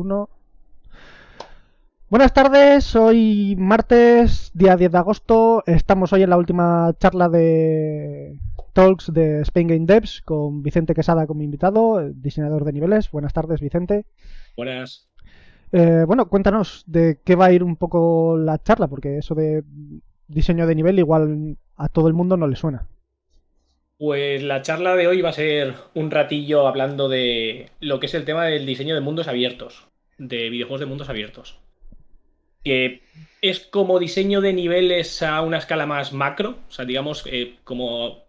Uno. Buenas tardes, hoy martes, día 10 de agosto. Estamos hoy en la última charla de Talks de Spain Game Devs con Vicente Quesada como invitado, diseñador de niveles. Buenas tardes, Vicente. Buenas. Bueno, cuéntanos de qué va a ir un poco la charla, porque eso de diseño de nivel igual a todo el mundo no le suena. Pues la charla de hoy va a ser un ratillo hablando de lo que es el tema del diseño de mundos abiertos, de videojuegos de mundos abiertos. Que es como diseño de niveles a una escala más macro, o sea, digamos, como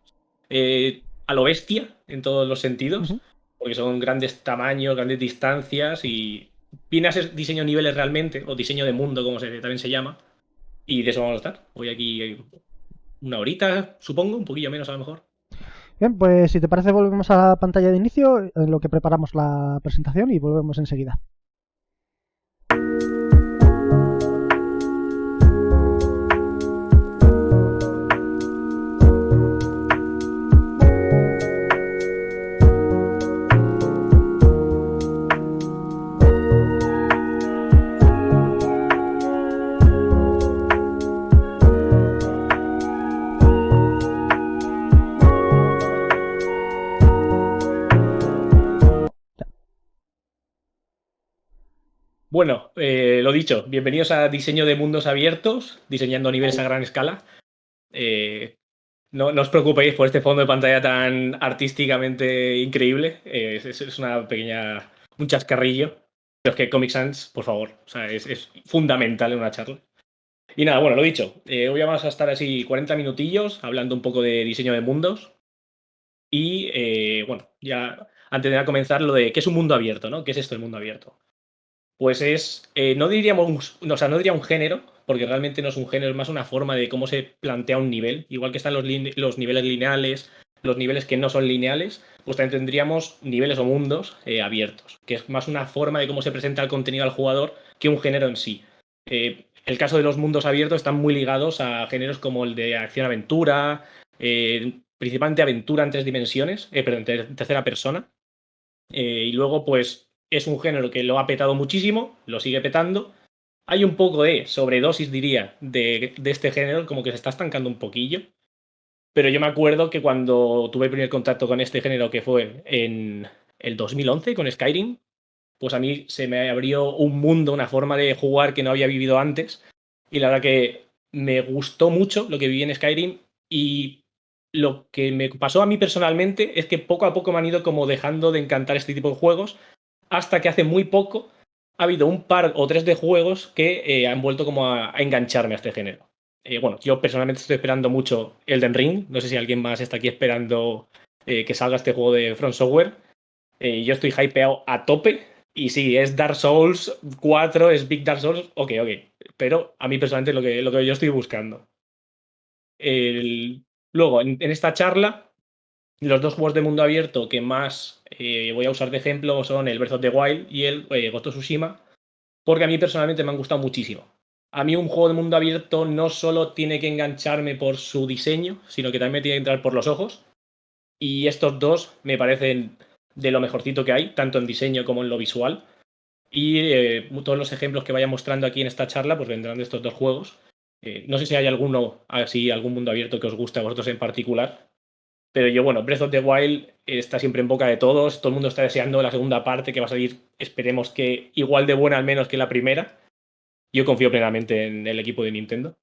a lo bestia en todos los sentidos, Ujú. porque son grandes tamaños, grandes distancias y viene a ser diseño de niveles realmente, o diseño de mundo, como también se llama, y de eso vamos a estar. Hoy aquí una horita, supongo, un poquillo menos a lo mejor. Bien, pues si te parece volvemos a la pantalla de inicio en lo que preparamos la presentación y volvemos enseguida. Bueno, lo dicho, bienvenidos a Diseño de Mundos Abiertos, diseñando niveles a gran escala. Eh, no os preocupéis por este fondo de pantalla tan artísticamente increíble. Es una pequeña, un chascarrillo. Pero es que Comic Sans, por favor, o sea, es fundamental en una charla. Y nada, bueno, lo dicho, hoy vamos a estar así 40 minutillos hablando un poco de diseño de mundos. Y bueno, ya antes de comenzar, lo de qué es un mundo abierto, ¿no? ¿Qué es esto del mundo abierto? Pues no diríamos, o sea, no diría un género, porque realmente no es un género, es más una forma de cómo se plantea un nivel. Igual que están los niveles lineales, los niveles que no son lineales, pues también tendríamos niveles o mundos abiertos, que es más una forma de cómo se presenta el contenido al jugador que un género en sí. El caso de los mundos abiertos están muy ligados a géneros como el de acción-aventura, principalmente aventura en tres dimensiones, perdón, en tercera persona. Y luego, pues, es un género que lo ha petado muchísimo, lo sigue petando. Hay un poco de sobredosis, diría, de este género, como que se está estancando un poquillo. Pero yo me acuerdo que cuando tuve el primer contacto con este género, que fue en el 2011 con Skyrim, pues a mí se me abrió un mundo, una forma de jugar que no había vivido antes. Y la verdad que me gustó mucho lo que viví en Skyrim. Y lo que me pasó a mí personalmente es que poco a poco me han ido como dejando de encantar este tipo de juegos, hasta que hace muy poco ha habido un par o tres de juegos que han vuelto como a engancharme a este género. Bueno, yo personalmente estoy esperando mucho Elden Ring. No sé si alguien más está aquí esperando que salga este juego de From Software. Yo estoy hypeado a tope. Y sí, es Dark Souls 4, es Big Dark Souls, ok. Pero a mí personalmente lo que yo estoy buscando. Luego, en esta charla, los dos juegos de mundo abierto que más voy a usar de ejemplo son el Breath of the Wild y el Ghost of Tsushima, porque a mí personalmente me han gustado muchísimo. A mí un juego de mundo abierto no solo tiene que engancharme por su diseño, sino que también me tiene que entrar por los ojos. Y estos dos me parecen de lo mejorcito que hay, tanto en diseño como en lo visual. Y todos los ejemplos que vaya mostrando aquí en esta charla, pues vendrán de estos dos juegos. No sé si hay alguno, así, algún mundo abierto que os guste a vosotros en particular. Pero yo, bueno, Breath of the Wild está siempre en boca de todos. Todo el mundo está deseando la segunda parte que va a salir, esperemos que igual de buena al menos que la primera. Yo confío plenamente en el equipo de Nintendo.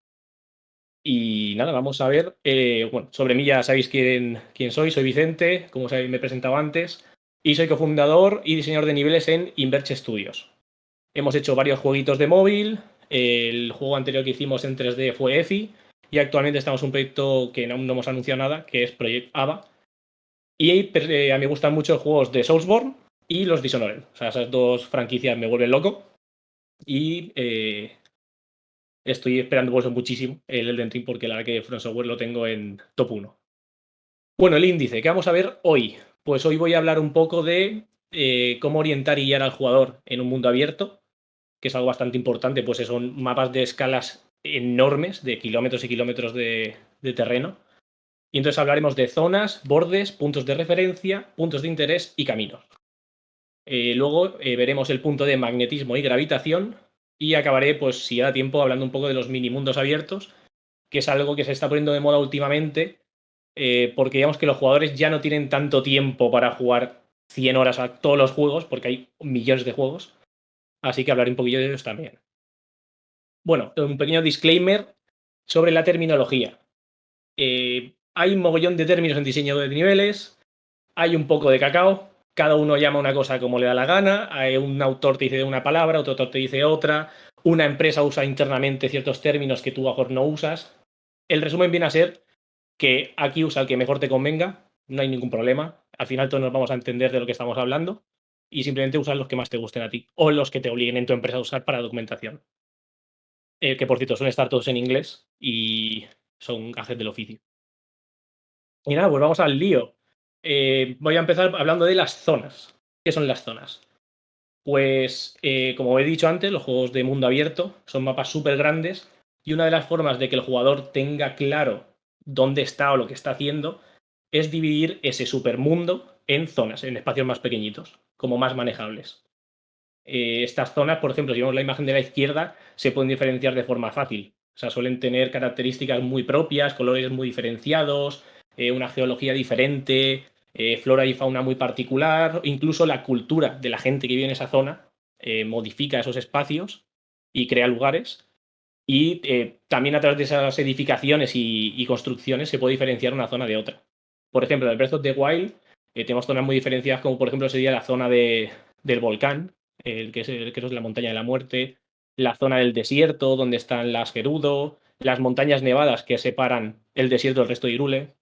Y nada, vamos a ver. Bueno, sobre mí ya sabéis quién soy. Soy Vicente, como sabéis, me he presentado antes. Y soy cofundador y diseñador de niveles en Inverge Studios. Hemos hecho varios jueguitos de móvil. El juego anterior que hicimos en 3D fue EFI. Y actualmente estamos en un proyecto que no hemos anunciado nada, que es Project Ava. Y a mí me gustan mucho los juegos de Soulsborne y los Dishonored. O sea, esas dos franquicias me vuelven loco. Y estoy esperando por eso muchísimo el Elden Ring, porque la verdad que From Software lo tengo en top uno. Bueno, el índice, ¿qué vamos a ver hoy? Pues hoy voy a hablar un poco de cómo orientar y guiar al jugador en un mundo abierto, que es algo bastante importante, pues son mapas de escalas enormes, de kilómetros y kilómetros de terreno. Y entonces hablaremos de zonas, bordes, puntos de referencia, puntos de interés y caminos. Luego veremos el punto de magnetismo y gravitación. Y acabaré, pues si da tiempo, hablando un poco de los mini mundos abiertos, que es algo que se está poniendo de moda últimamente, porque digamos que los jugadores ya no tienen tanto tiempo para jugar 100 horas a todos los juegos, porque hay millones de juegos. Así que hablaré un poquillo de ellos también. Bueno, un pequeño disclaimer sobre la terminología. Hay un mogollón de términos en diseño de niveles, hay un poco de cacao, cada uno llama una cosa como le da la gana, un autor te dice una palabra, otro autor te dice otra, una empresa usa internamente ciertos términos que tú a lo mejor no usas. El resumen viene a ser que aquí usa el que mejor te convenga, no hay ningún problema, al final todos nos vamos a entender de lo que estamos hablando y simplemente usar los que más te gusten a ti o los que te obliguen en tu empresa a usar para documentación. Que por cierto suelen estar todos en inglés y son gajes del oficio. Y nada, pues vamos al lío. Voy a empezar hablando de las zonas. ¿Qué son las zonas? Pues, como he dicho antes, los juegos de mundo abierto son mapas súper grandes y una de las formas de que el jugador tenga claro dónde está o lo que está haciendo es dividir ese supermundo en zonas, en espacios más pequeñitos, como más manejables. Estas zonas, por ejemplo, si vemos la imagen de la izquierda, se pueden diferenciar de forma fácil. O sea, suelen tener características muy propias, colores muy diferenciados, una geología diferente, flora y fauna muy particular, incluso la cultura de la gente que vive en esa zona modifica esos espacios y crea lugares. Y también a través de esas edificaciones y construcciones se puede diferenciar una zona de otra. Por ejemplo, en el Breath of the Wild tenemos zonas muy diferenciadas, como por ejemplo sería la zona del volcán, que es la montaña de la muerte, la zona del desierto, donde están las Gerudo, las montañas nevadas que separan el desierto del resto de Hyrule.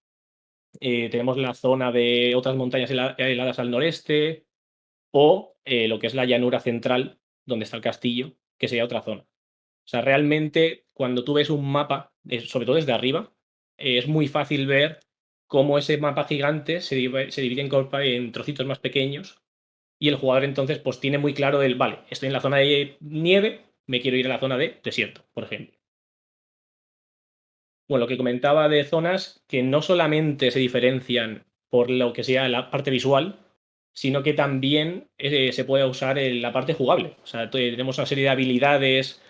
Tenemos la zona de otras montañas heladas al noreste, o lo que es la llanura central, donde está el castillo, que sería otra zona. O sea, realmente cuando tú ves un mapa, sobre todo desde arriba, es muy fácil ver cómo ese mapa gigante se divide en trocitos más pequeños y el jugador entonces pues tiene muy claro vale, estoy en la zona de nieve, me quiero ir a la zona de desierto, por ejemplo. Bueno, lo que comentaba de zonas que no solamente se diferencian por lo que sea la parte visual, sino que también se puede usar en la parte jugable. O sea, tenemos una serie de habilidades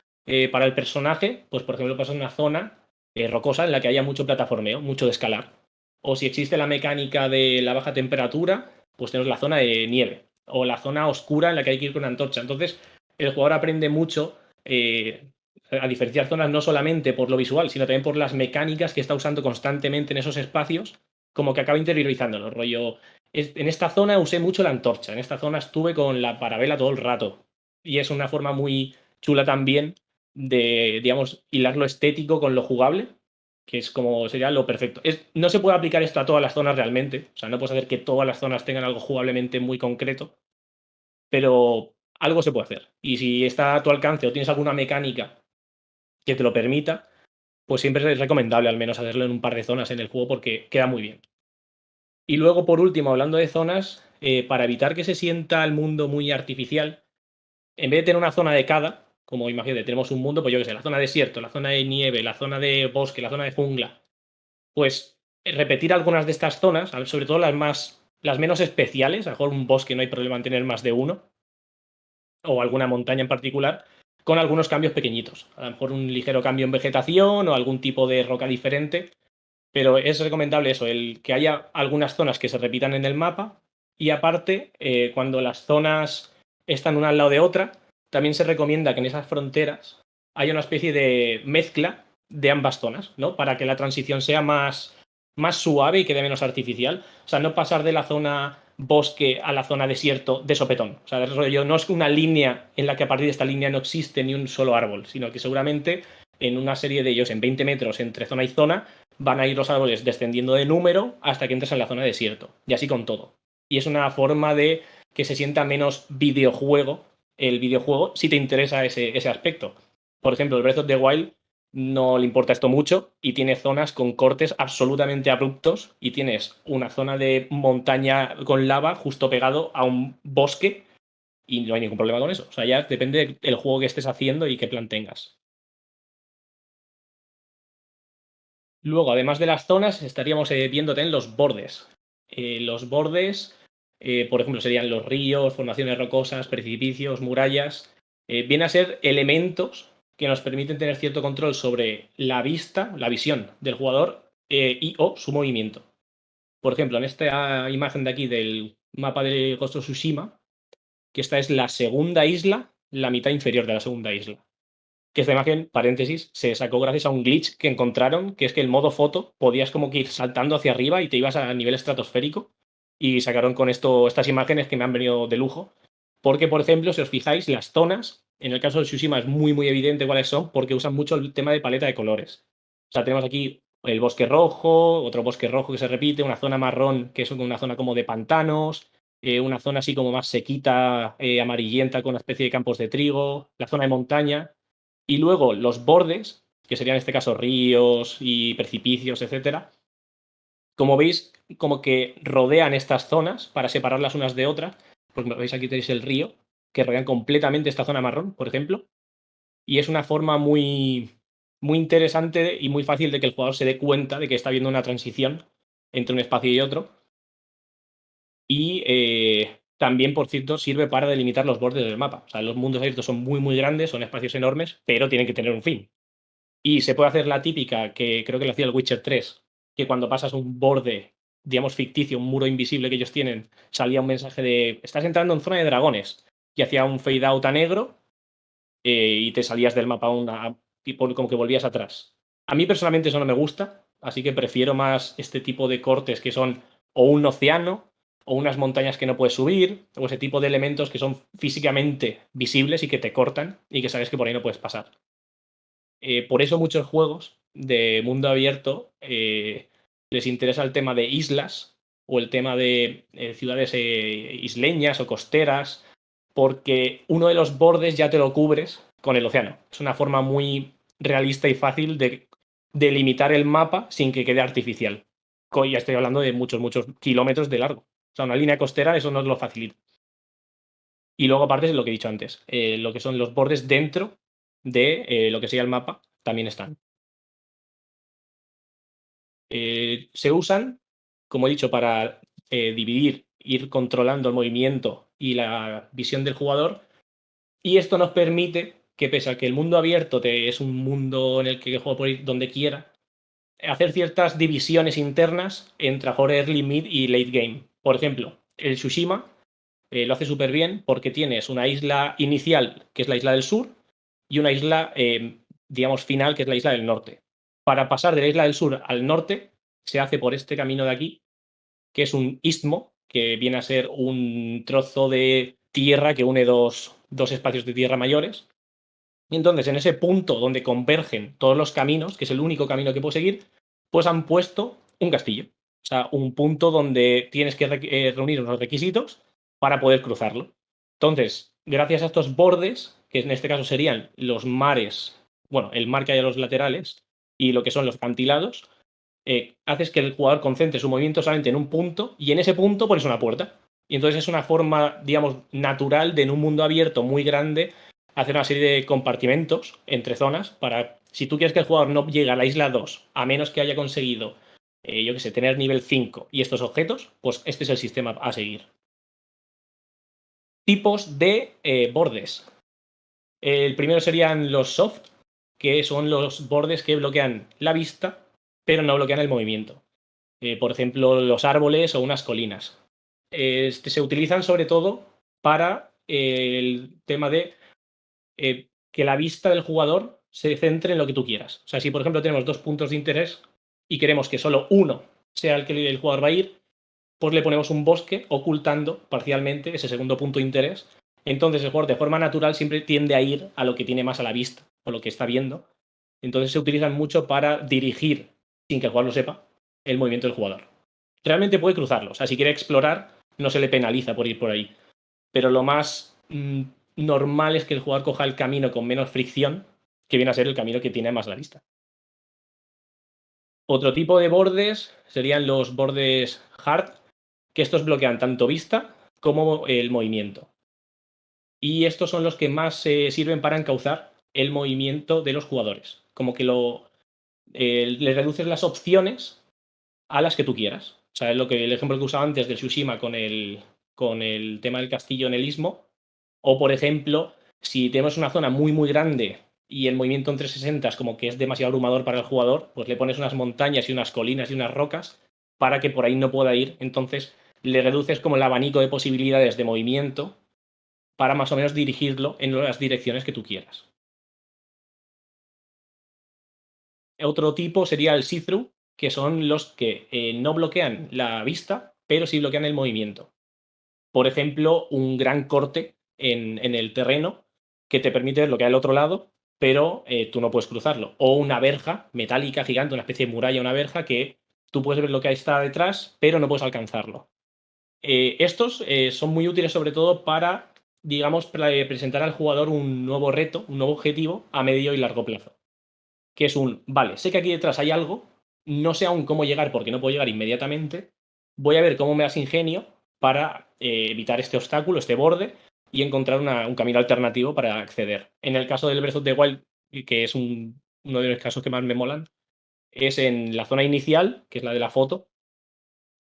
para el personaje, pues por ejemplo pasar una zona rocosa en la que haya mucho plataformeo, mucho de escalar. O si existe la mecánica de la baja temperatura, pues tenemos la zona de nieve. O la zona oscura en la que hay que ir con una antorcha. Entonces, el jugador aprende mucho a diferenciar zonas no solamente por lo visual, sino también por las mecánicas que está usando constantemente en esos espacios, como que acaba interiorizándolo. Rollo, en esta zona usé mucho la antorcha, en esta zona estuve con la parabela todo el rato. Y es una forma muy chula también de, digamos, hilar lo estético con lo jugable, que es como sería lo perfecto. No se puede aplicar esto a todas las zonas realmente, o sea, no puedes hacer que todas las zonas tengan algo jugablemente muy concreto, pero algo se puede hacer. Y si está a tu alcance o tienes alguna mecánica que te lo permita, pues siempre es recomendable al menos hacerlo en un par de zonas en el juego porque queda muy bien. Y luego, por último, hablando de zonas, para evitar que se sienta el mundo muy artificial, en vez de tener una zona de cada, como imagínate, tenemos un mundo, pues yo qué sé, la zona de desierto, la zona de nieve, la zona de bosque, la zona de jungla, pues repetir algunas de estas zonas, sobre todo las menos especiales, a lo mejor un bosque no hay problema en tener más de uno, o alguna montaña en particular, con algunos cambios pequeñitos. A lo mejor un ligero cambio en vegetación o algún tipo de roca diferente, pero es recomendable eso, el que haya algunas zonas que se repitan en el mapa y aparte, cuando las zonas están una al lado de otra, también se recomienda que en esas fronteras haya una especie de mezcla de ambas zonas, ¿no? Para que la transición sea más suave y quede menos artificial. O sea, no pasar de la zona bosque a la zona desierto de sopetón. O sea, no es una línea en la que a partir de esta línea no existe ni un solo árbol, sino que seguramente en una serie de ellos, en 20 metros entre zona y zona, van a ir los árboles descendiendo de número hasta que entres en la zona de desierto. Y así con todo. Y es una forma de que se sienta menos videojuego el videojuego si te interesa ese aspecto. Por ejemplo, el Breath of the Wild no le importa esto mucho y tiene zonas con cortes absolutamente abruptos y tienes una zona de montaña con lava justo pegado a un bosque y no hay ningún problema con eso. O sea, ya depende del juego que estés haciendo y qué plan tengas. Luego, además de las zonas, estaríamos viendo también los bordes. Los bordes por ejemplo, serían los ríos, formaciones rocosas, precipicios, murallas. Viene a ser elementos que nos permiten tener cierto control sobre la vista, la visión del jugador y o su movimiento. Por ejemplo, en esta imagen de aquí del mapa de Ghost of Tsushima, que esta es la segunda isla, la mitad inferior de la segunda isla. Que esta imagen, paréntesis, se sacó gracias a un glitch que encontraron, que es que el modo foto podías como que ir saltando hacia arriba y te ibas a nivel estratosférico. Y sacaron con esto estas imágenes que me han venido de lujo. Porque, por ejemplo, si os fijáis, las zonas, en el caso de Tsushima es muy, muy evidente cuáles son, porque usan mucho el tema de paleta de colores. O sea, tenemos aquí el bosque rojo, otro bosque rojo que se repite, una zona marrón, que es una zona como de pantanos, una zona así como más sequita, amarillenta, con una especie de campos de trigo, la zona de montaña. Y luego los bordes, que serían en este caso ríos y precipicios, etcétera, como veis, como que rodean estas zonas para separarlas unas de otras. Pues veis aquí tenéis el río, que rodean completamente esta zona marrón, por ejemplo. Y es una forma muy, muy interesante y muy fácil de que el jugador se dé cuenta de que está viendo una transición entre un espacio y otro. Y también, por cierto, sirve para delimitar los bordes del mapa. O sea, los mundos abiertos son muy, muy grandes, son espacios enormes, pero tienen que tener un fin. Y se puede hacer la típica, que creo que lo hacía el Witcher 3, que cuando pasas un borde, digamos, ficticio, un muro invisible que ellos tienen, salía un mensaje de estás entrando en zona de dragones. Y hacía un fade out a negro y te salías del mapa tipo, como que volvías atrás. A mí personalmente eso no me gusta, así que prefiero más este tipo de cortes que son o un océano o unas montañas que no puedes subir, o ese tipo de elementos que son físicamente visibles y que te cortan y que sabes que por ahí no puedes pasar. Por eso muchos juegos de mundo abierto les interesa el tema de islas o el tema de ciudades isleñas o costeras, porque uno de los bordes ya te lo cubres con el océano. Es una forma muy realista y fácil de delimitar el mapa sin que quede artificial. Ya estoy hablando de muchos, muchos kilómetros de largo. O sea, una línea costera eso nos lo facilita. Y luego, aparte, es lo que he dicho antes, lo que son los bordes dentro de lo que sería el mapa también están. Se usan, como he dicho, para dividir, ir controlando el movimiento y la visión del jugador. Y esto nos permite que, pese a que el mundo abierto es un mundo en el que el juego puede ir donde quiera, hacer ciertas divisiones internas entre a early, mid y late game. Por ejemplo, el Tsushima lo hace súper bien porque tienes una isla inicial, que es la isla del sur, y una isla, digamos, final, que es la isla del norte. Para pasar de la isla del sur al norte, se hace por este camino de aquí, que es un istmo, que viene a ser un trozo de tierra que une dos espacios de tierra mayores. Y entonces, en ese punto donde convergen todos los caminos, que es el único camino que puedo seguir, pues han puesto un castillo. O sea, un punto donde tienes que reunir unos requisitos para poder cruzarlo. Entonces, gracias a estos bordes, que en este caso serían los mares, bueno, el mar que hay a los laterales y lo que son los acantilados, haces que el jugador concentre su movimiento solamente en un punto y en ese punto pones una puerta. Y entonces es una forma, digamos, natural de en un mundo abierto muy grande hacer una serie de compartimentos entre zonas para, si tú quieres que el jugador no llegue a la isla 2, a menos que haya conseguido, yo que sé, tener nivel 5 y estos objetos, pues este es el sistema a seguir. Tipos de bordes. El primero serían los soft, que son los bordes que bloquean la vista, pero no bloquean el movimiento. Por ejemplo, los árboles o unas colinas. Se utilizan sobre todo para el tema de que la vista del jugador se centre en lo que tú quieras. O sea, si por ejemplo tenemos dos puntos de interés y queremos que solo uno sea el que el jugador va a ir, pues le ponemos un bosque ocultando parcialmente ese segundo punto de interés. Entonces el jugador de forma natural siempre tiende a ir a lo que tiene más a la vista o lo que está viendo. Entonces se utilizan mucho para dirigir, sin que el jugador lo sepa, el movimiento del jugador. Realmente puede cruzarlo. O sea, si quiere explorar, no se le penaliza por ir por ahí. Pero lo más normal es que el jugador coja el camino con menos fricción, que viene a ser el camino que tiene más la vista. Otro tipo de bordes serían los bordes hard, que estos bloquean tanto vista como el movimiento. Y estos son los que más sirven para encauzar el movimiento de los jugadores. Como que le reduces las opciones a las que tú quieras. O sea, es el ejemplo que usaba antes del Tsushima con el con el tema del castillo en el istmo. O, por ejemplo, si tenemos una zona muy, muy grande y el movimiento en 360 es como que es demasiado abrumador para el jugador, pues le pones unas montañas y unas colinas y unas rocas para que por ahí no pueda ir. Entonces le reduces como el abanico de posibilidades de movimiento para más o menos dirigirlo en las direcciones que tú quieras. Otro tipo sería el see-through, que son los que no bloquean la vista, pero sí bloquean el movimiento. Por ejemplo, un gran corte en el terreno que te permite bloquear el otro lado, pero tú no puedes cruzarlo. O una verja metálica gigante, una especie de muralla, una verja que tú puedes ver lo que está detrás, pero no puedes alcanzarlo. Estos son muy útiles sobre todo para, digamos, presentar al jugador un nuevo reto, un nuevo objetivo a medio y largo plazo. Que es vale, sé que aquí detrás hay algo, no sé aún cómo llegar porque no puedo llegar inmediatamente, voy a ver cómo me das ingenio para evitar este obstáculo, este borde, y encontrar un camino alternativo para acceder. En el caso del Breath of the Wild, que es uno de los casos que más me molan, es en la zona inicial, que es la de la foto,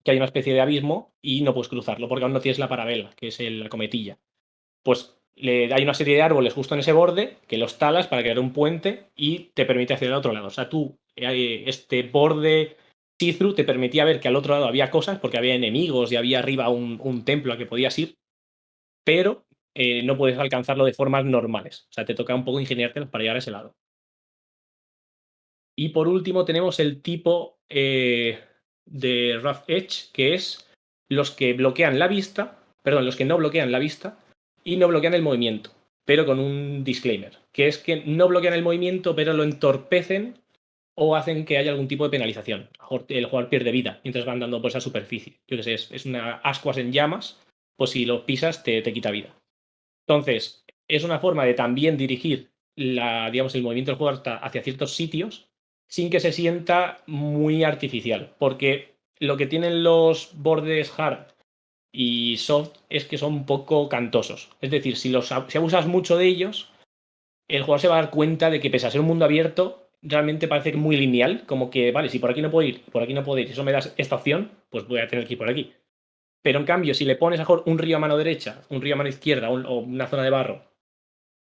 que hay una especie de abismo y no puedes cruzarlo porque aún no tienes la parabela, que es la cometilla. Pues hay una serie de árboles justo en ese borde que los talas para crear un puente y te permite acceder al otro lado. O sea, este borde see-through te permitía ver que al otro lado había cosas porque había enemigos y había arriba un templo al que podías ir, pero no puedes alcanzarlo de formas normales. O sea, te toca un poco ingeniártelas para llegar a ese lado. Y por último tenemos el tipo de Rough Edge, que es los que bloquean la vista, perdón, los que no bloquean la vista y no bloquean el movimiento, pero con un disclaimer, que es que no bloquean el movimiento, pero lo entorpecen o hacen que haya algún tipo de penalización. El jugador pierde vida mientras va andando por esa superficie. Yo qué sé, es una ascuas en llamas, pues si lo pisas te quita vida. Entonces, es una forma de también dirigir digamos, el movimiento del jugador hacia ciertos sitios sin que se sienta muy artificial. Porque lo que tienen los bordes hard y soft es que son un poco cantosos. Es decir, si abusas mucho de ellos, el jugador se va a dar cuenta de que pese a ser un mundo abierto, realmente parece muy lineal, como que, vale, si por aquí no puedo ir, por aquí no puedo ir, si eso me das esta opción, pues voy a tener que ir por aquí. Pero en cambio, si le pones a mejor un río a mano derecha, un río a mano izquierda o una zona de barro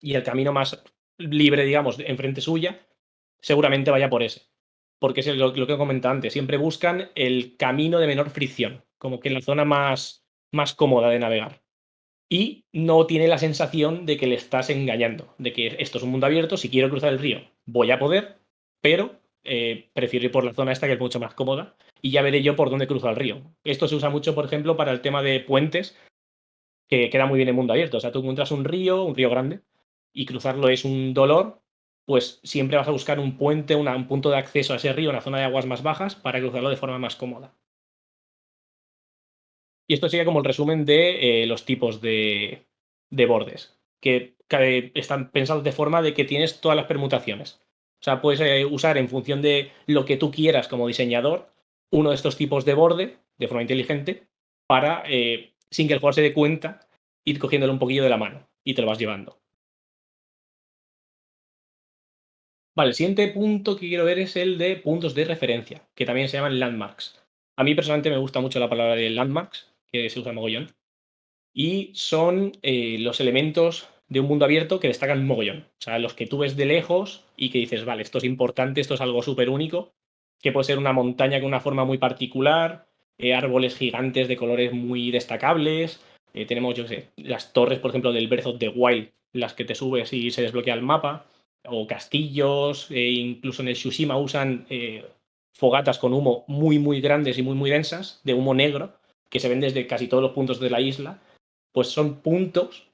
y el camino más libre, digamos, enfrente suya, seguramente vaya por ese. Porque es lo que he comentado antes, siempre buscan el camino de menor fricción, como que en la zona más cómoda de navegar. Y no tiene la sensación de que le estás engañando, de que esto es un mundo abierto, si quiero cruzar el río voy a poder, pero prefiero ir por la zona esta que es mucho más cómoda y ya veré yo por dónde cruzo el río. Esto se usa mucho, por ejemplo, para el tema de puentes, que queda muy bien en mundo abierto. O sea, tú encuentras un río grande, y cruzarlo es un dolor, pues siempre vas a buscar un puente, un punto de acceso a ese río, una zona de aguas más bajas, para cruzarlo de forma más cómoda. Y esto sería como el resumen de los tipos de bordes, que están pensados de forma de que tienes todas las permutaciones. O sea, puedes usar en función de lo que tú quieras como diseñador uno de estos tipos de borde de forma inteligente para, sin que el jugador se dé cuenta, ir cogiéndolo un poquillo de la mano y te lo vas llevando. Vale, el siguiente punto que quiero ver es el de puntos de referencia, que también se llaman landmarks. A mí personalmente me gusta mucho la palabra de landmarks, que se usa mogollón, y son los elementos de un mundo abierto que destacan mogollón. O sea, los que tú ves de lejos y que dices, vale, esto es importante, esto es algo súper único, que puede ser una montaña con una forma muy particular, árboles gigantes de colores muy destacables, tenemos, yo qué sé, las torres, por ejemplo, del Breath of the Wild, las que te subes y se desbloquea el mapa, o castillos, incluso en el Tsushima usan fogatas con humo muy, muy grandes y muy, muy densas, de humo negro, que se ven desde casi todos los puntos de la isla, pues son puntos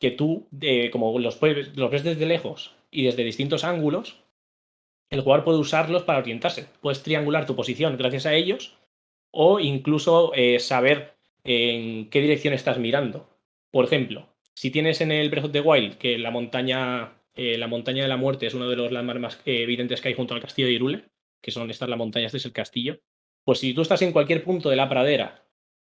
que tú, como los ves desde lejos y desde distintos ángulos, el jugador puede usarlos para orientarse. Puedes triangular tu posición gracias a ellos o incluso saber en qué dirección estás mirando. Por ejemplo, si tienes en el Breath of the Wild que la montaña de la muerte es uno de los landmarks más evidentes que hay junto al castillo de Hyrule, que son estas las montañas, este es el castillo, pues si tú estás en cualquier punto de la pradera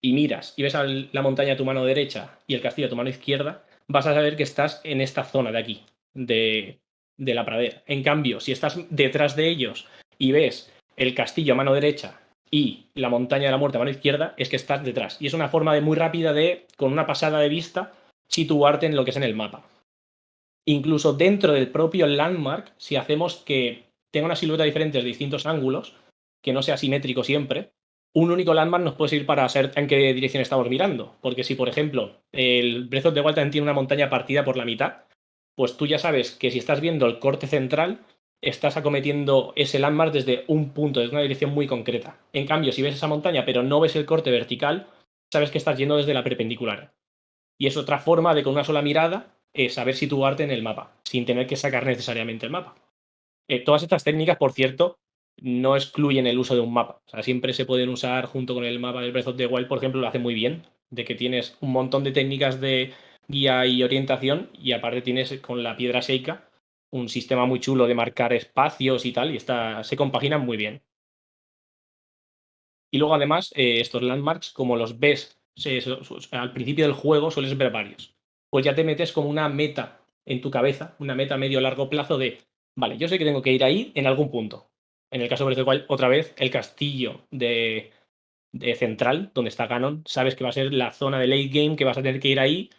y miras y ves la montaña a tu mano derecha y el castillo a tu mano izquierda, vas a saber que estás en esta zona de aquí, de la pradera. En cambio, si estás detrás de ellos y ves el castillo a mano derecha y la montaña de la muerte a mano izquierda, es que estás detrás. Y es una forma de muy rápida de, con una pasada de vista, situarte en lo que es en el mapa. Incluso dentro del propio landmark, si hacemos que tenga una silueta diferente de distintos ángulos, que no sea simétrico siempre, un único landmark nos puede servir para saber en qué dirección estamos mirando. Porque si, por ejemplo, el Breath of the Wild también tiene una montaña partida por la mitad, pues tú ya sabes que si estás viendo el corte central, estás acometiendo ese landmark desde un punto, desde una dirección muy concreta. En cambio, si ves esa montaña pero no ves el corte vertical, sabes que estás yendo desde la perpendicular. Y es otra forma de con una sola mirada saber situarte en el mapa, sin tener que sacar necesariamente el mapa. Todas estas técnicas, por cierto, no excluyen el uso de un mapa. O sea, siempre se pueden usar junto con el mapa del Breath of the Wild, por ejemplo, lo hace muy bien, de que tienes un montón de técnicas de guía y orientación y aparte tienes con la piedra Sheikah un sistema muy chulo de marcar espacios y tal, y se compaginan muy bien. Y luego además, estos landmarks, como los ves al principio del juego, sueles ver varios. Pues ya te metes como una meta en tu cabeza, una meta a medio largo plazo de, vale, yo sé que tengo que ir ahí en algún punto. En el caso de Breath of the Wild, otra vez, el castillo de Central, donde está Ganon, sabes que va a ser la zona de late game, que vas a tener que ir ahí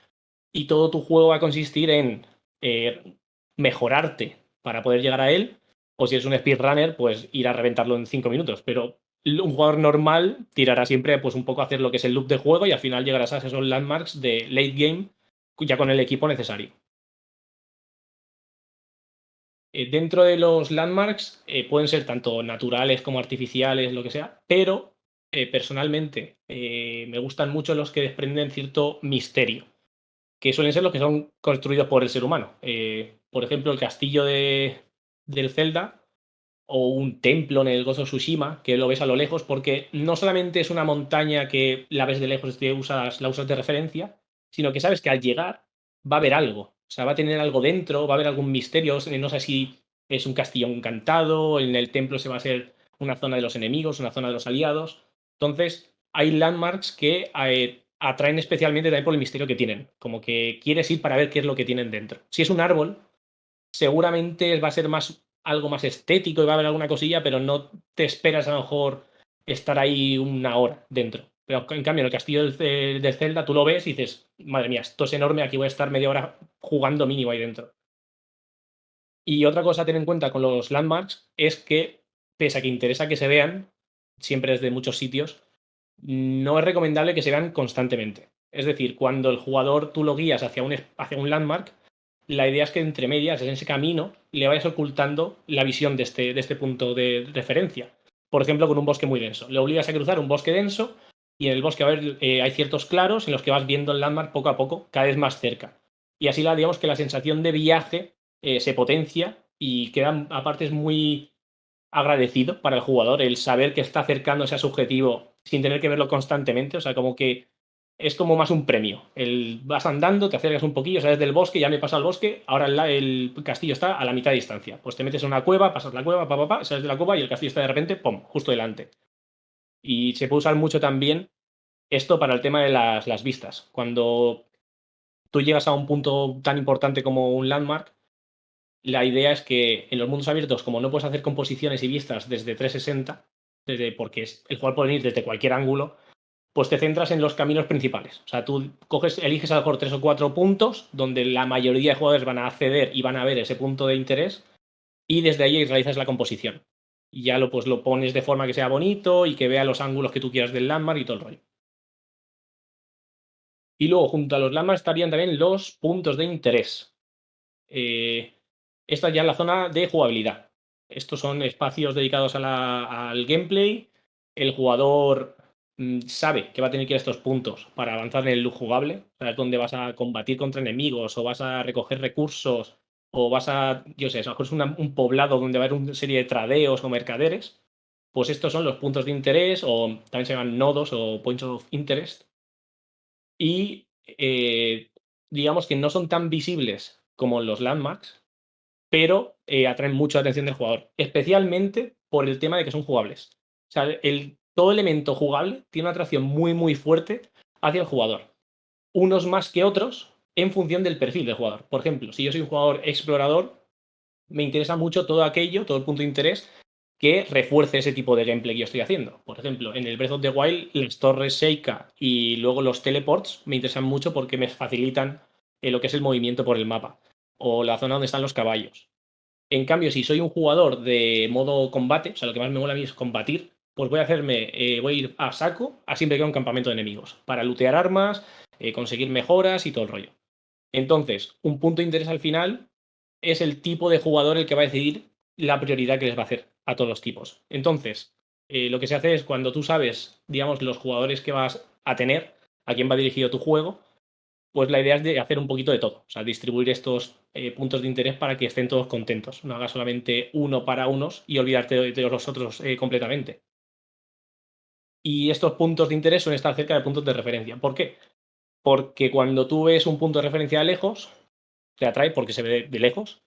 y todo tu juego va a consistir en mejorarte para poder llegar a él, o si eres un speedrunner, pues ir a reventarlo en 5 minutos, pero un jugador normal tirará siempre pues un poco a hacer lo que es el loop de juego y al final llegarás a esos landmarks de late game ya con el equipo necesario. Dentro de los landmarks pueden ser tanto naturales como artificiales, lo que sea, pero personalmente me gustan mucho los que desprenden cierto misterio, que suelen ser los que son construidos por el ser humano. Por ejemplo, el castillo del Zelda o un templo en el Ghost of Tsushima, que lo ves a lo lejos, porque no solamente es una montaña que la ves de lejos y la usas de referencia, sino que sabes que al llegar va a haber algo. O sea, va a tener algo dentro, va a haber algún misterio. No sé si es un castillo encantado, en el templo se va a ser una zona de los enemigos, una zona de los aliados. Entonces, hay landmarks que atraen especialmente también por el misterio que tienen. Como que quieres ir para ver qué es lo que tienen dentro. Si es un árbol, seguramente va a ser más algo más estético y va a haber alguna cosilla, pero no te esperas a lo mejor estar ahí una hora dentro. Pero en cambio, en el castillo del Zelda tú lo ves y dices, madre mía, esto es enorme, aquí voy a estar media hora jugando mínimo ahí dentro. Y otra cosa a tener en cuenta con los landmarks es que, pese a que interesa que se vean, siempre desde muchos sitios, no es recomendable que se vean constantemente. Es decir, cuando el jugador tú lo guías hacia un landmark, la idea es que entre medias, en ese camino, le vayas ocultando la visión de este punto de referencia. Por ejemplo, con un bosque muy denso. Le obligas a cruzar un bosque denso y en el bosque hay ciertos claros en los que vas viendo el landmark poco a poco, cada vez más cerca. Y así digamos que la sensación de viaje se potencia y queda, aparte, es muy agradecido para el jugador el saber que está acercándose a su objetivo sin tener que verlo constantemente. O sea, como que es como más un premio. Vas andando, te acercas un poquillo, sales del bosque, ya me he pasado el bosque, ahora el castillo está a la mitad de distancia. Pues te metes en una cueva, pasas la cueva, sales de la cueva y el castillo está de repente, ¡pum!, justo delante. Y se puede usar mucho también esto para el tema de las vistas. Cuando tú llegas a un punto tan importante como un landmark, la idea es que en los mundos abiertos, como no puedes hacer composiciones y vistas desde 360, porque el jugador puede venir desde cualquier ángulo, pues te centras en los caminos principales. O sea, tú eliges a lo mejor 3 o 4 puntos donde la mayoría de jugadores van a acceder y van a ver ese punto de interés y desde ahí realizas la composición. Y ya pues lo pones de forma que sea bonito y que vea los ángulos que tú quieras del landmark y todo el rollo. Y luego, junto a los landmarks estarían también los puntos de interés. Esta ya es la zona de jugabilidad. Estos son espacios dedicados al gameplay. El jugador sabe que va a tener que ir a estos puntos para avanzar en el loop jugable. O sea, es donde vas a combatir contra enemigos o vas a recoger recursos o vas a, yo sé, a lo mejor es un poblado donde va a haber una serie de tradeos o mercaderes. Pues estos son los puntos de interés o también se llaman nodos o points of interest. Y digamos que no son tan visibles como los landmarks, pero atraen mucho la atención del jugador, especialmente por el tema de que son jugables. O sea, todo elemento jugable tiene una atracción muy, muy fuerte hacia el jugador. Unos más que otros en función del perfil del jugador. Por ejemplo, si yo soy un jugador explorador, me interesa mucho todo aquello, todo el punto de interés que refuerce ese tipo de gameplay que yo estoy haciendo. Por ejemplo, en el Breath of the Wild, las torres Sheikah y luego los teleports me interesan mucho porque me facilitan lo que es el movimiento por el mapa o la zona donde están los caballos. En cambio, si soy un jugador de modo combate, o sea, lo que más me mola a mí es combatir, pues voy a ir a saco a siempre que haya un campamento de enemigos para lootear armas, conseguir mejoras y todo el rollo. Entonces, un punto de interés al final es el tipo de jugador el que va a decidir la prioridad que les va a hacer a todos los tipos. Entonces, lo que se hace es cuando tú sabes, digamos, los jugadores que vas a tener, a quién va dirigido tu juego, pues la idea es de hacer un poquito de todo. O sea, distribuir estos puntos de interés para que estén todos contentos. No hagas solamente uno para unos y olvidarte de los otros completamente. Y estos puntos de interés suelen estar cerca de puntos de referencia. ¿Por qué? Porque cuando tú ves un punto de referencia de lejos, te atrae porque se ve de lejos.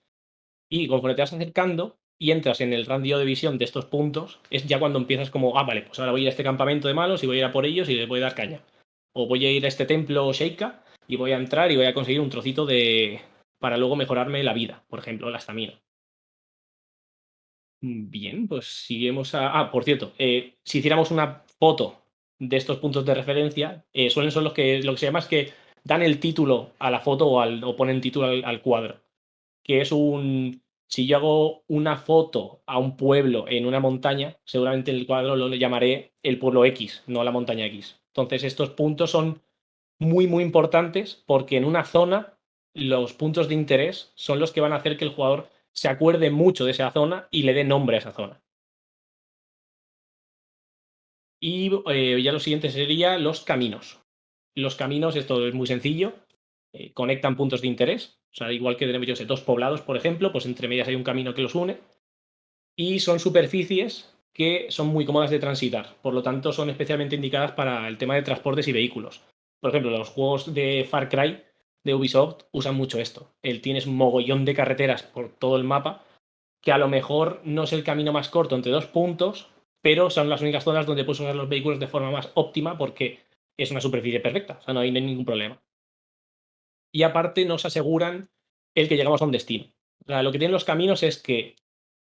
Y conforme te vas acercando y entras en el radio de visión de estos puntos, es ya cuando empiezas como, vale, pues ahora voy a ir a este campamento de malos y voy a ir a por ellos y les voy a dar caña. O voy a ir a este templo Sheikah y voy a entrar y voy a conseguir un trocito de... para luego mejorarme la vida, por ejemplo, la estamina. Bien, pues seguimos a... Ah, por cierto, si hiciéramos una foto de estos puntos de referencia, suelen ser los que lo que se llama es que dan el título a la foto o ponen título al cuadro. Que es un... Si yo hago una foto a un pueblo en una montaña, seguramente el cuadro lo llamaré el pueblo X, no la montaña X. Entonces estos puntos son muy, muy importantes porque en una zona los puntos de interés son los que van a hacer que el jugador se acuerde mucho de esa zona y le dé nombre a esa zona. Y ya lo siguiente sería los caminos. Los caminos, esto es muy sencillo, conectan puntos de interés. O sea, igual que tenemos, yo sé, dos poblados, por ejemplo, pues entre medias hay un camino que los une. Y son superficies que son muy cómodas de transitar. Por lo tanto, son especialmente indicadas para el tema de transportes y vehículos. Por ejemplo, los juegos de Far Cry de Ubisoft usan mucho esto. Tienes un mogollón de carreteras por todo el mapa, que a lo mejor no es el camino más corto entre dos puntos, pero son las únicas zonas donde puedes usar los vehículos de forma más óptima porque es una superficie perfecta, o sea, no hay ningún problema. Y aparte nos aseguran el que llegamos a un destino. O sea, lo que tienen los caminos es que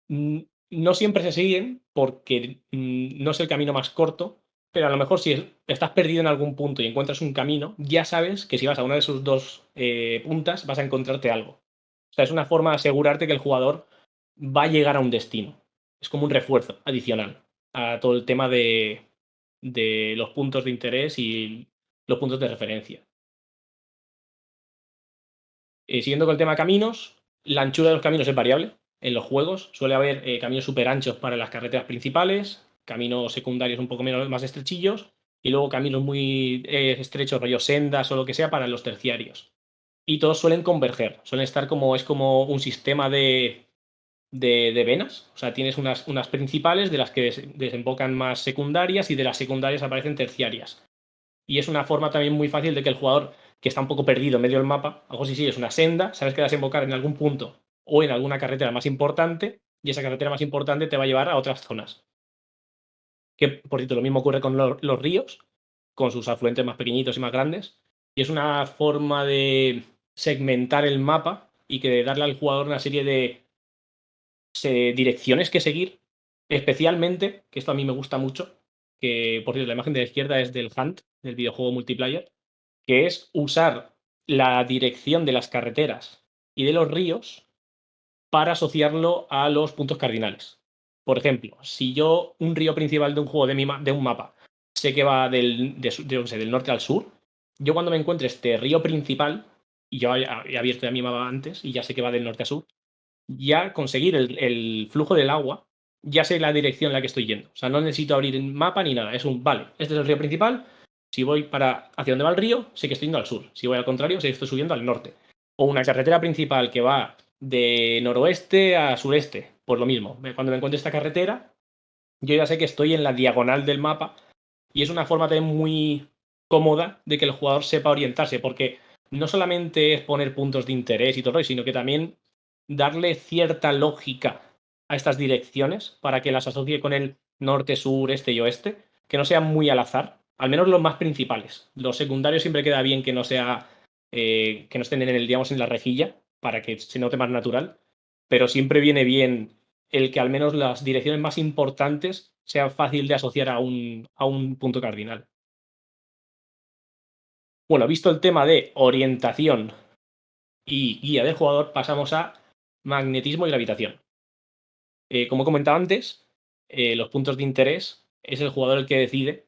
mm, no siempre se siguen porque no es el camino más corto, pero a lo mejor si estás perdido en algún punto y encuentras un camino, ya sabes que si vas a una de sus dos puntas vas a encontrarte algo. O sea, es una forma de asegurarte que el jugador va a llegar a un destino. Es como un refuerzo adicional a todo el tema de los puntos de interés y los puntos de referencia. Siguiendo con el tema caminos, la anchura de los caminos es variable en los juegos. Suele haber caminos súper anchos para las carreteras principales, caminos secundarios un poco menos, más estrechillos, y luego caminos muy estrechos, rollo sendas o lo que sea, para los terciarios. Y todos suelen converger, suelen estar como, es como un sistema de venas. O sea, tienes unas principales de las que desembocan más secundarias y de las secundarias aparecen terciarias. Y es una forma también muy fácil de que el jugador que está un poco perdido en medio del mapa, algo si sigues una senda, sabes que vas a desembocar en algún punto o en alguna carretera más importante y esa carretera más importante te va a llevar a otras zonas. Que, por cierto, lo mismo ocurre con los ríos, con sus afluentes más pequeñitos y más grandes. Y es una forma de segmentar el mapa y que de darle al jugador una serie de direcciones que seguir, especialmente, que esto a mí me gusta mucho, que por cierto la imagen de la izquierda es del Hunt, del videojuego multiplayer, que es usar la dirección de las carreteras y de los ríos para asociarlo a los puntos cardinales. Por ejemplo, si yo un río principal de un juego de un mapa sé que va del norte al sur, yo cuando me encuentre este río principal, y yo he abierto ya mi mapa antes y ya sé que va del norte a sur, ya conseguir el flujo del agua, ya sé la dirección en la que estoy yendo. O sea, no necesito abrir el mapa ni nada. Es vale, este es el río principal. Si voy hacia donde va el río, sé que estoy yendo al sur. Si voy al contrario, sé que estoy subiendo al norte. O una carretera principal que va de noroeste a sureste. Pues lo mismo. Cuando me encuentre esta carretera, yo ya sé que estoy en la diagonal del mapa. Y es una forma también muy cómoda de que el jugador sepa orientarse. Porque no solamente es poner puntos de interés y todo eso, sino que también darle cierta lógica a estas direcciones para que las asocie con el norte, sur, este y oeste, que no sean muy al azar, al menos los más principales. Los secundarios siempre queda bien que no sea que no estén en el, digamos, en la rejilla, para que se note más natural, pero siempre viene bien el que al menos las direcciones más importantes sean fácil de asociar a un punto cardinal. Bueno, visto el tema de orientación y guía del jugador, pasamos a magnetismo y gravitación. Como he comentado antes, los puntos de interés es el jugador el que decide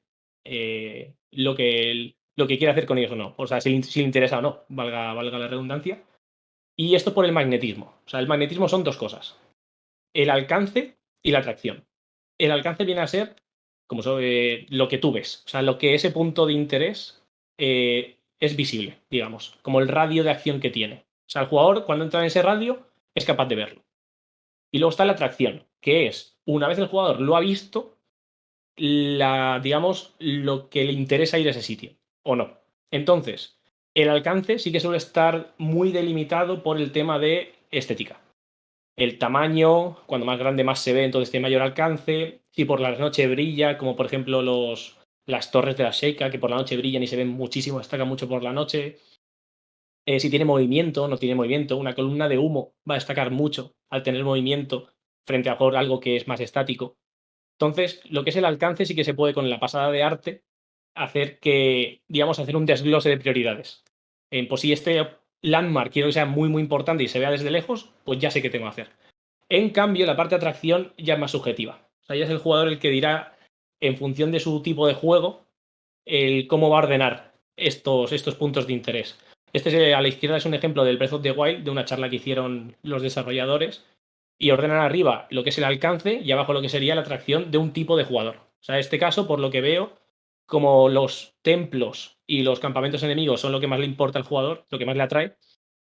lo que quiere hacer con ellos o no. O sea, si le interesa o no, valga la redundancia. Y esto por el magnetismo. O sea, el magnetismo son dos cosas: el alcance y la atracción. El alcance viene a ser como lo que tú ves, o sea, lo que ese punto de interés es visible, digamos, como el radio de acción que tiene. O sea, el jugador cuando entra en ese radio es capaz de verlo. Y luego está la atracción, que es, una vez el jugador lo ha visto, digamos, lo que le interesa ir a ese sitio, o no. Entonces, el alcance sí que suele estar muy delimitado por el tema de estética. El tamaño, cuando más grande más se ve, entonces tiene mayor alcance. Si por la noche brilla, como por ejemplo las torres de la Sheikah, que por la noche brillan y se ven muchísimo, destacan mucho por la noche. Si tiene movimiento, no tiene movimiento. Una columna de humo va a destacar mucho al tener movimiento frente a algo que es más estático. Entonces, lo que es el alcance sí que se puede con la pasada de arte hacer que, digamos, hacer un desglose de prioridades. Pues si este landmark quiero que sea muy, muy importante y se vea desde lejos, pues ya sé qué tengo que hacer. En cambio, la parte de atracción ya es más subjetiva. O sea, ya es el jugador el que dirá, en función de su tipo de juego, el cómo va a ordenar estos puntos de interés. A la izquierda es un ejemplo del Breath of the Wild, de una charla que hicieron los desarrolladores, y ordenan arriba lo que es el alcance y abajo lo que sería la atracción de un tipo de jugador. O sea, en este caso, por lo que veo, como los templos y los campamentos enemigos son lo que más le importa al jugador, lo que más le atrae,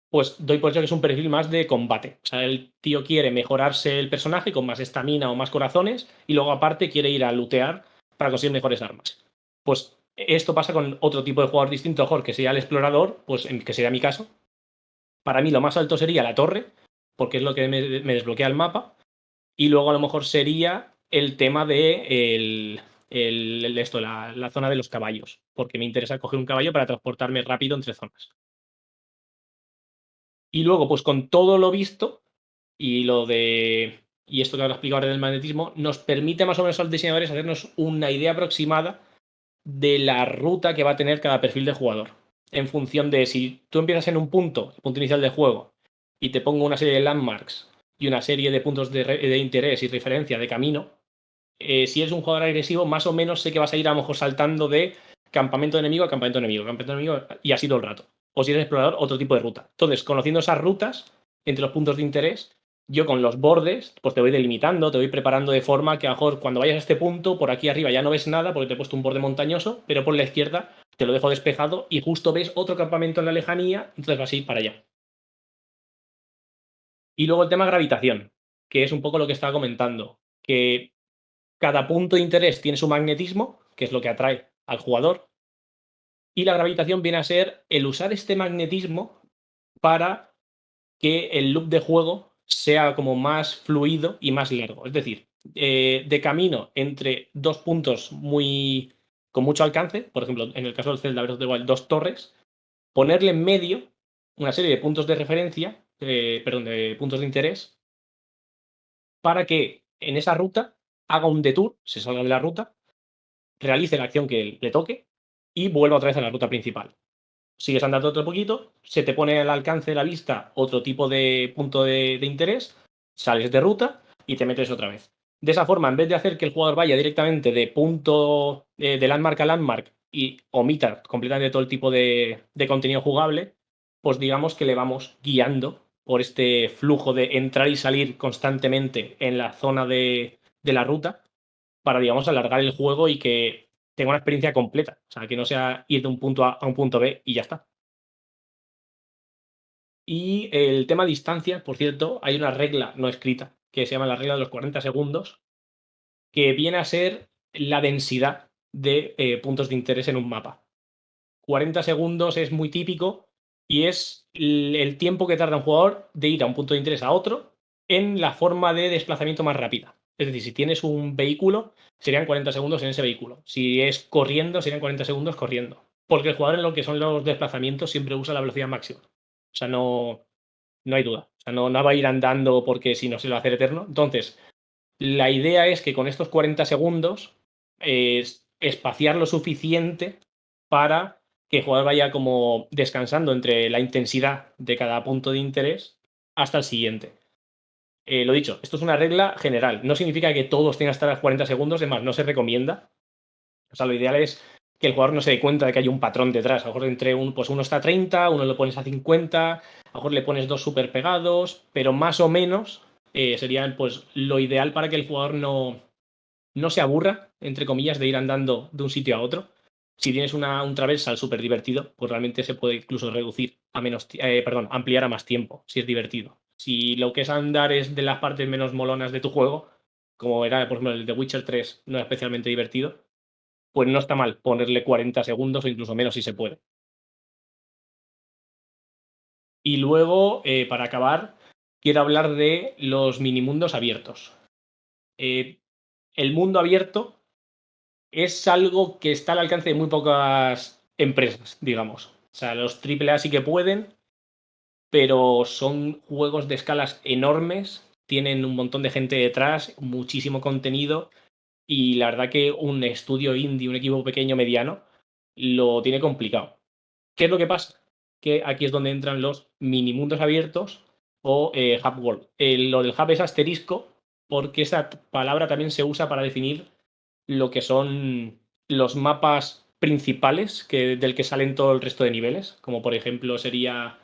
pues doy por hecho que es un perfil más de combate. O sea, el tío quiere mejorarse el personaje con más estamina o más corazones y luego aparte quiere ir a lootear para conseguir mejores armas. Pues esto pasa con otro tipo de jugador distinto, mejor que sería el explorador, pues que sería mi caso. Para mí lo más alto sería la torre, porque es lo que me desbloquea el mapa. Y luego a lo mejor sería el tema de la zona de los caballos, porque me interesa coger un caballo para transportarme rápido entre zonas. Y luego, pues con todo lo visto y esto que ahora explico ahora del magnetismo, nos permite más o menos a los diseñadores hacernos una idea aproximada de la ruta que va a tener cada perfil de jugador. En función de si tú empiezas en un punto, el punto inicial del juego, y te pongo una serie de landmarks y una serie de puntos de interés y referencia de camino, si eres un jugador agresivo, más o menos sé que vas a ir a lo mejor saltando de campamento enemigo a campamento enemigo, y así todo el rato. O si eres explorador, otro tipo de ruta. Entonces, conociendo esas rutas entre los puntos de interés, yo con los bordes, pues te voy delimitando, te voy preparando de forma que a lo mejor cuando vayas a este punto, por aquí arriba ya no ves nada porque te he puesto un borde montañoso, pero por la izquierda te lo dejo despejado y justo ves otro campamento en la lejanía, entonces vas a ir para allá. Y luego el tema gravitación, que es un poco lo que estaba comentando, que cada punto de interés tiene su magnetismo, que es lo que atrae al jugador, y la gravitación viene a ser el usar este magnetismo para que el loop de juego sea como más fluido y más largo. Es decir, de camino entre dos puntos con mucho alcance, por ejemplo, en el caso del Zelda Breath of the Wild, dos torres, ponerle en medio una serie de puntos de referencia, de puntos de interés, para que en esa ruta haga un detour, se salga de la ruta, realice la acción que le toque y vuelva otra vez a la ruta principal. Sigues andando otro poquito, se te pone al alcance de la vista otro tipo de punto de interés, sales de ruta y te metes otra vez. De esa forma, en vez de hacer que el jugador vaya directamente de punto de landmark a landmark y omita completamente todo el tipo de contenido jugable, pues digamos que le vamos guiando por este flujo de entrar y salir constantemente en la zona de la ruta para, digamos, alargar el juego y que tenga una experiencia completa. O sea, que no sea ir de un punto A a un punto B y ya está. Y el tema distancia, por cierto, hay una regla no escrita que se llama la regla de los 40 segundos, que viene a ser la densidad de puntos de interés en un mapa. 40 segundos es muy típico y es el tiempo que tarda un jugador de ir a un punto de interés a otro en la forma de desplazamiento más rápida. Es decir, si tienes un vehículo, serían 40 segundos en ese vehículo. Si es corriendo, serían 40 segundos corriendo. Porque el jugador en lo que son los desplazamientos siempre usa la velocidad máxima. O sea, no hay duda. O sea, no va a ir andando porque si no se lo va a hacer eterno. Entonces, La idea es que con estos 40 segundos espaciar lo suficiente para que el jugador vaya como descansando entre la intensidad de cada punto de interés hasta el siguiente. Lo dicho, esto es una regla general. No significa que todos tengan que estar a los 40 segundos, además no se recomienda. O sea, lo ideal es que el jugador no se dé cuenta de que hay un patrón detrás. A lo mejor entre pues uno está a 30, uno lo pones a 50, a lo mejor le pones dos súper pegados, pero más o menos sería pues lo ideal para que el jugador no se aburra, entre comillas, de ir andando de un sitio a otro. Si tienes un traversal súper divertido, pues realmente se puede incluso reducir a ampliar a más tiempo, si es divertido. Si lo que es andar es de las partes menos molonas de tu juego, como era, por ejemplo, el de Witcher 3, no es especialmente divertido, pues no está mal ponerle 40 segundos o incluso menos si se puede. Y luego, para acabar, quiero hablar de los minimundos abiertos. El mundo abierto es algo que está al alcance de muy pocas empresas, digamos. O sea, los AAA sí que pueden, pero son juegos de escalas enormes, tienen un montón de gente detrás, muchísimo contenido, y la verdad que un estudio indie, un equipo pequeño, mediano, lo tiene complicado. ¿Qué es lo que pasa? Que aquí es donde entran los mini mundos abiertos o hub world. Lo del hub es asterisco porque esa palabra también se usa para definir lo que son los mapas principales del que salen todo el resto de niveles, como por ejemplo sería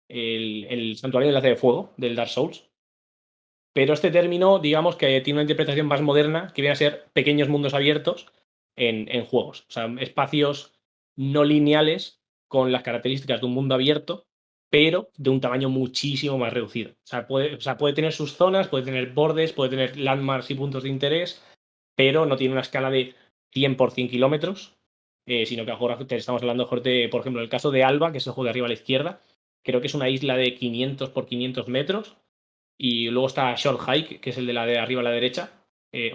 el Santuario del Enlace de Fuego del Dark Souls. Pero este término, digamos que tiene una interpretación más moderna, que viene a ser pequeños mundos abiertos en juegos. O sea, espacios no lineales con las características de un mundo abierto, pero de un tamaño muchísimo más reducido. O sea, puede tener sus zonas, puede tener bordes, puede tener landmarks y puntos de interés, pero no tiene una escala de 100 por 100 kilómetros, sino que ahora estamos hablando mejor de, por ejemplo, el caso de Alba, que es el juego de arriba a la izquierda, creo que es una isla de 500 por 500 metros, y luego está Short Hike, que es el de la de arriba a la derecha,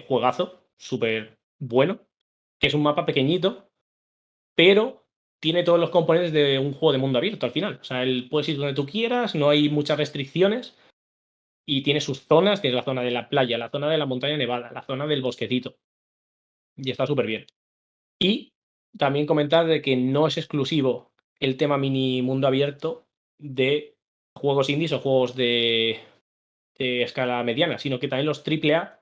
juegazo, súper bueno, que es un mapa pequeñito, pero tiene todos los componentes de un juego de mundo abierto al final. O sea, puedes ir donde tú quieras, no hay muchas restricciones, y tiene sus zonas, tiene la zona de la playa, la zona de la montaña nevada, la zona del bosquecito, y está súper bien. Y también comentar de que no es exclusivo el tema mini mundo abierto de juegos indies o juegos de escala mediana, sino que también los AAA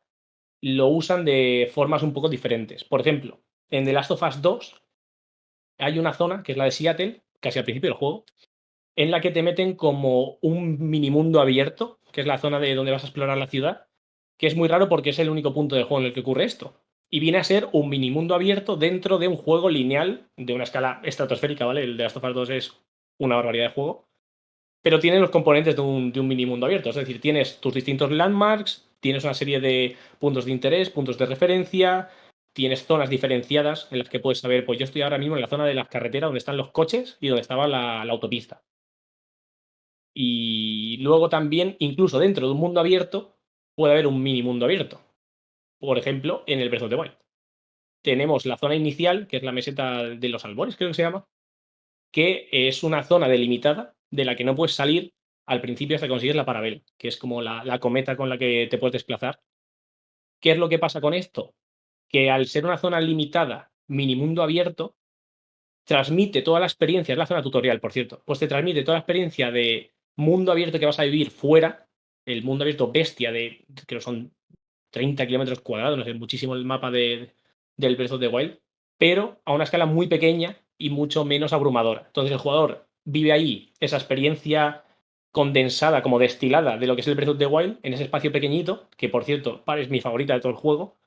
lo usan de formas un poco diferentes. Por ejemplo, en The Last of Us 2 hay una zona, que es la de Seattle, casi al principio del juego, en la que te meten como un mini mundo abierto, que es la zona de donde vas a explorar la ciudad, que es muy raro porque es el único punto del juego en el que ocurre esto. Y viene a ser un mini mundo abierto dentro de un juego lineal de una escala estratosférica, ¿vale? El de Last of Us 2 es una barbaridad de juego, pero tiene los componentes de un mini mundo abierto. Es decir, tienes tus distintos landmarks, tienes una serie de puntos de interés, puntos de referencia, tienes zonas diferenciadas en las que puedes saber, pues yo estoy ahora mismo en la zona de las carreteras donde están los coches y donde estaba la autopista. Y luego también, incluso dentro de un mundo abierto, puede haber un mini mundo abierto. Por ejemplo, en el Breath of the Wild. Tenemos la zona inicial, que es la meseta de los albores, creo que se llama, que es una zona delimitada de la que no puedes salir al principio hasta que consigues la Parabel, que es como la cometa con la que te puedes desplazar. ¿Qué es lo que pasa con esto? Que al ser una zona limitada, mini mundo abierto, transmite toda la experiencia, es la zona tutorial, por cierto, pues te transmite toda la experiencia de mundo abierto que vas a vivir fuera, el mundo abierto bestia de, creo que son 30 kilómetros cuadrados, no sé, muchísimo el mapa del Breath of the Wild, pero a una escala muy pequeña y mucho menos abrumadora. Entonces el jugador vive ahí esa experiencia condensada, como destilada de lo que es el Breath of the Wild, en ese espacio pequeñito, que por cierto, es mi favorita de todo el juego,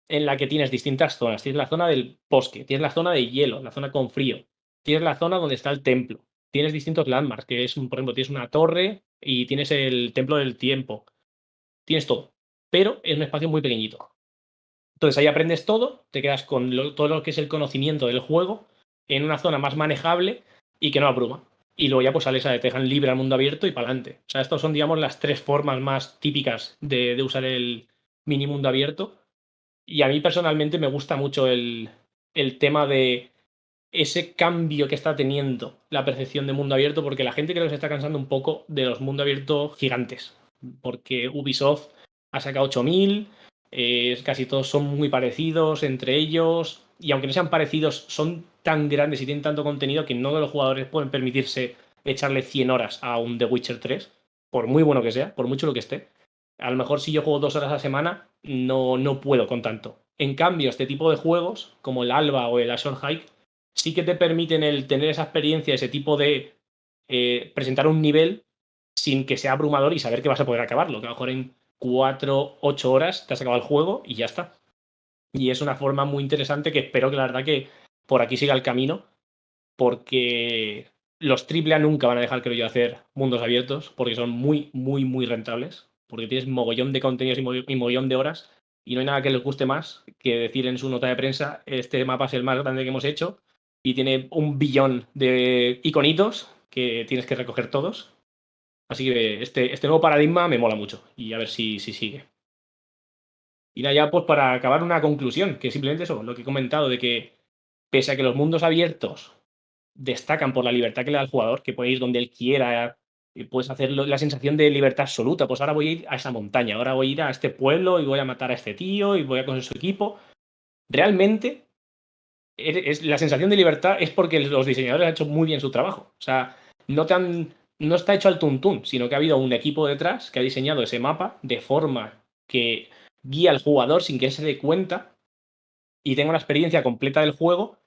en la que tienes distintas zonas. Tienes la zona del bosque, tienes la zona de hielo, la zona con frío, tienes la zona donde está el templo, tienes distintos landmarks, que es, por ejemplo, tienes una torre y tienes el templo del tiempo, tienes todo, pero es un espacio muy pequeñito. Entonces ahí aprendes todo, te quedas con todo lo que es el conocimiento del juego en una zona más manejable y que no abruma. Y luego ya pues sales te dejan libre al mundo abierto y para adelante. O sea, estas son, digamos, las tres formas más típicas de usar el mini mundo abierto. Y a mí personalmente me gusta mucho el tema de ese cambio que está teniendo la percepción de mundo abierto, porque la gente creo que se está cansando un poco de los mundo abiertos gigantes. Porque Ubisoft ha sacado 8000, Casi todos son muy parecidos entre ellos. Y aunque no sean parecidos, son tan grandes y tienen tanto contenido que no todos los jugadores pueden permitirse echarle 100 horas a un The Witcher 3, por muy bueno que sea, por mucho lo que esté. A lo mejor si yo juego 2 horas a la semana, no puedo con tanto. En cambio, este tipo de juegos, como el Alba o el Ashore Hike, sí que te permiten el tener esa experiencia, ese tipo de presentar un nivel sin que sea abrumador y saber que vas a poder acabarlo. Que a lo mejor en 4, 8 horas te has acabado el juego y ya está. Y es una forma muy interesante que espero que la verdad que por aquí siga el camino, porque los AAA nunca van a dejar, creo yo, hacer mundos abiertos, porque son muy, muy, muy rentables, porque tienes mogollón de contenidos y mogollón de horas, y no hay nada que les guste más que decir en su nota de prensa, este mapa es el más grande que hemos hecho, y tiene 1 billón de iconitos que tienes que recoger todos. Así que este nuevo paradigma me mola mucho, y a ver si sigue. Y nada, ya pues para acabar una conclusión, que simplemente eso, lo que he comentado, de que pese a que los mundos abiertos destacan por la libertad que le da al jugador, que puede ir donde él quiera, y puedes hacer la sensación de libertad absoluta. Pues ahora voy a ir a esa montaña, ahora voy a ir a este pueblo y voy a matar a este tío y voy a coger su equipo. Realmente, la sensación de libertad es porque los diseñadores han hecho muy bien su trabajo. O sea, no está hecho al tuntún, sino que ha habido un equipo detrás que ha diseñado ese mapa de forma que guía al jugador sin que él se dé cuenta y tenga una experiencia completa del juego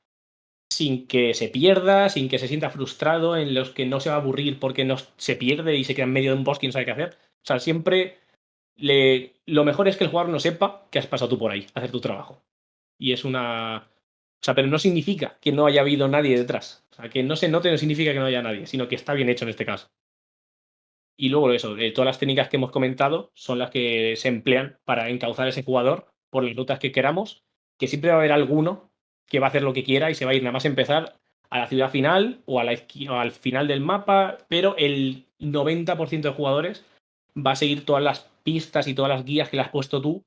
sin que se pierda, sin que se sienta frustrado, en los que no se va a aburrir porque no se pierde y se queda en medio de un bosque y no sabe qué hacer. O sea, siempre lo mejor es que el jugador no sepa que has pasado tú por ahí a hacer tu trabajo. Y es una... O sea, pero no significa que no haya habido nadie detrás. O sea, que no se note no significa que no haya nadie, sino que está bien hecho en este caso. Y luego eso, todas las técnicas que hemos comentado son las que se emplean para encauzar a ese jugador por las rutas que queramos, que siempre va a haber alguno que va a hacer lo que quiera y se va a ir nada más empezar a la ciudad final o o al final del mapa, pero el 90% de jugadores va a seguir todas las pistas y todas las guías que le has puesto tú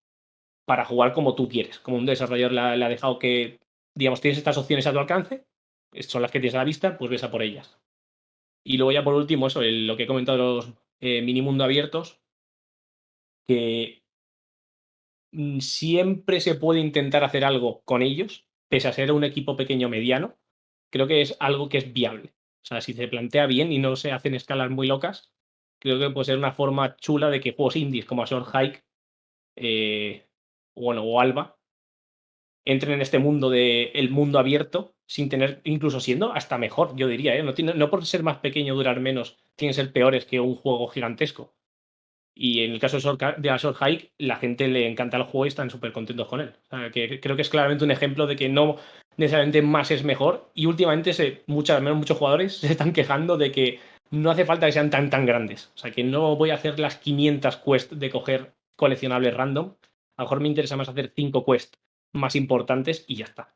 para jugar como tú quieres. Como un desarrollador le ha dejado que, digamos, tienes estas opciones a tu alcance, son las que tienes a la vista, pues ves a por ellas. Y luego ya por último, eso, lo que he comentado de los mini mundo abiertos, que siempre se puede intentar hacer algo con ellos, pese a ser un equipo pequeño o mediano, creo que es algo que es viable. O sea, si se plantea bien y no se hacen escalas muy locas, creo que puede ser una forma chula de que juegos indies como Ashore Hike bueno, o Alba entren en este mundo el mundo abierto sin tener, incluso siendo hasta mejor, yo diría, ¿eh? No por ser más pequeño, durar menos, tienen que ser peores que un juego gigantesco. Y en el caso de Ashore Hike, la gente le encanta el juego y están súper contentos con él. O sea, que creo que es claramente un ejemplo de que no necesariamente más es mejor. Y últimamente, al menos muchos jugadores se están quejando de que no hace falta que sean tan grandes. O sea, que no voy a hacer las 500 quests de coger coleccionables random. A lo mejor me interesa más hacer 5 quests más importantes y ya está.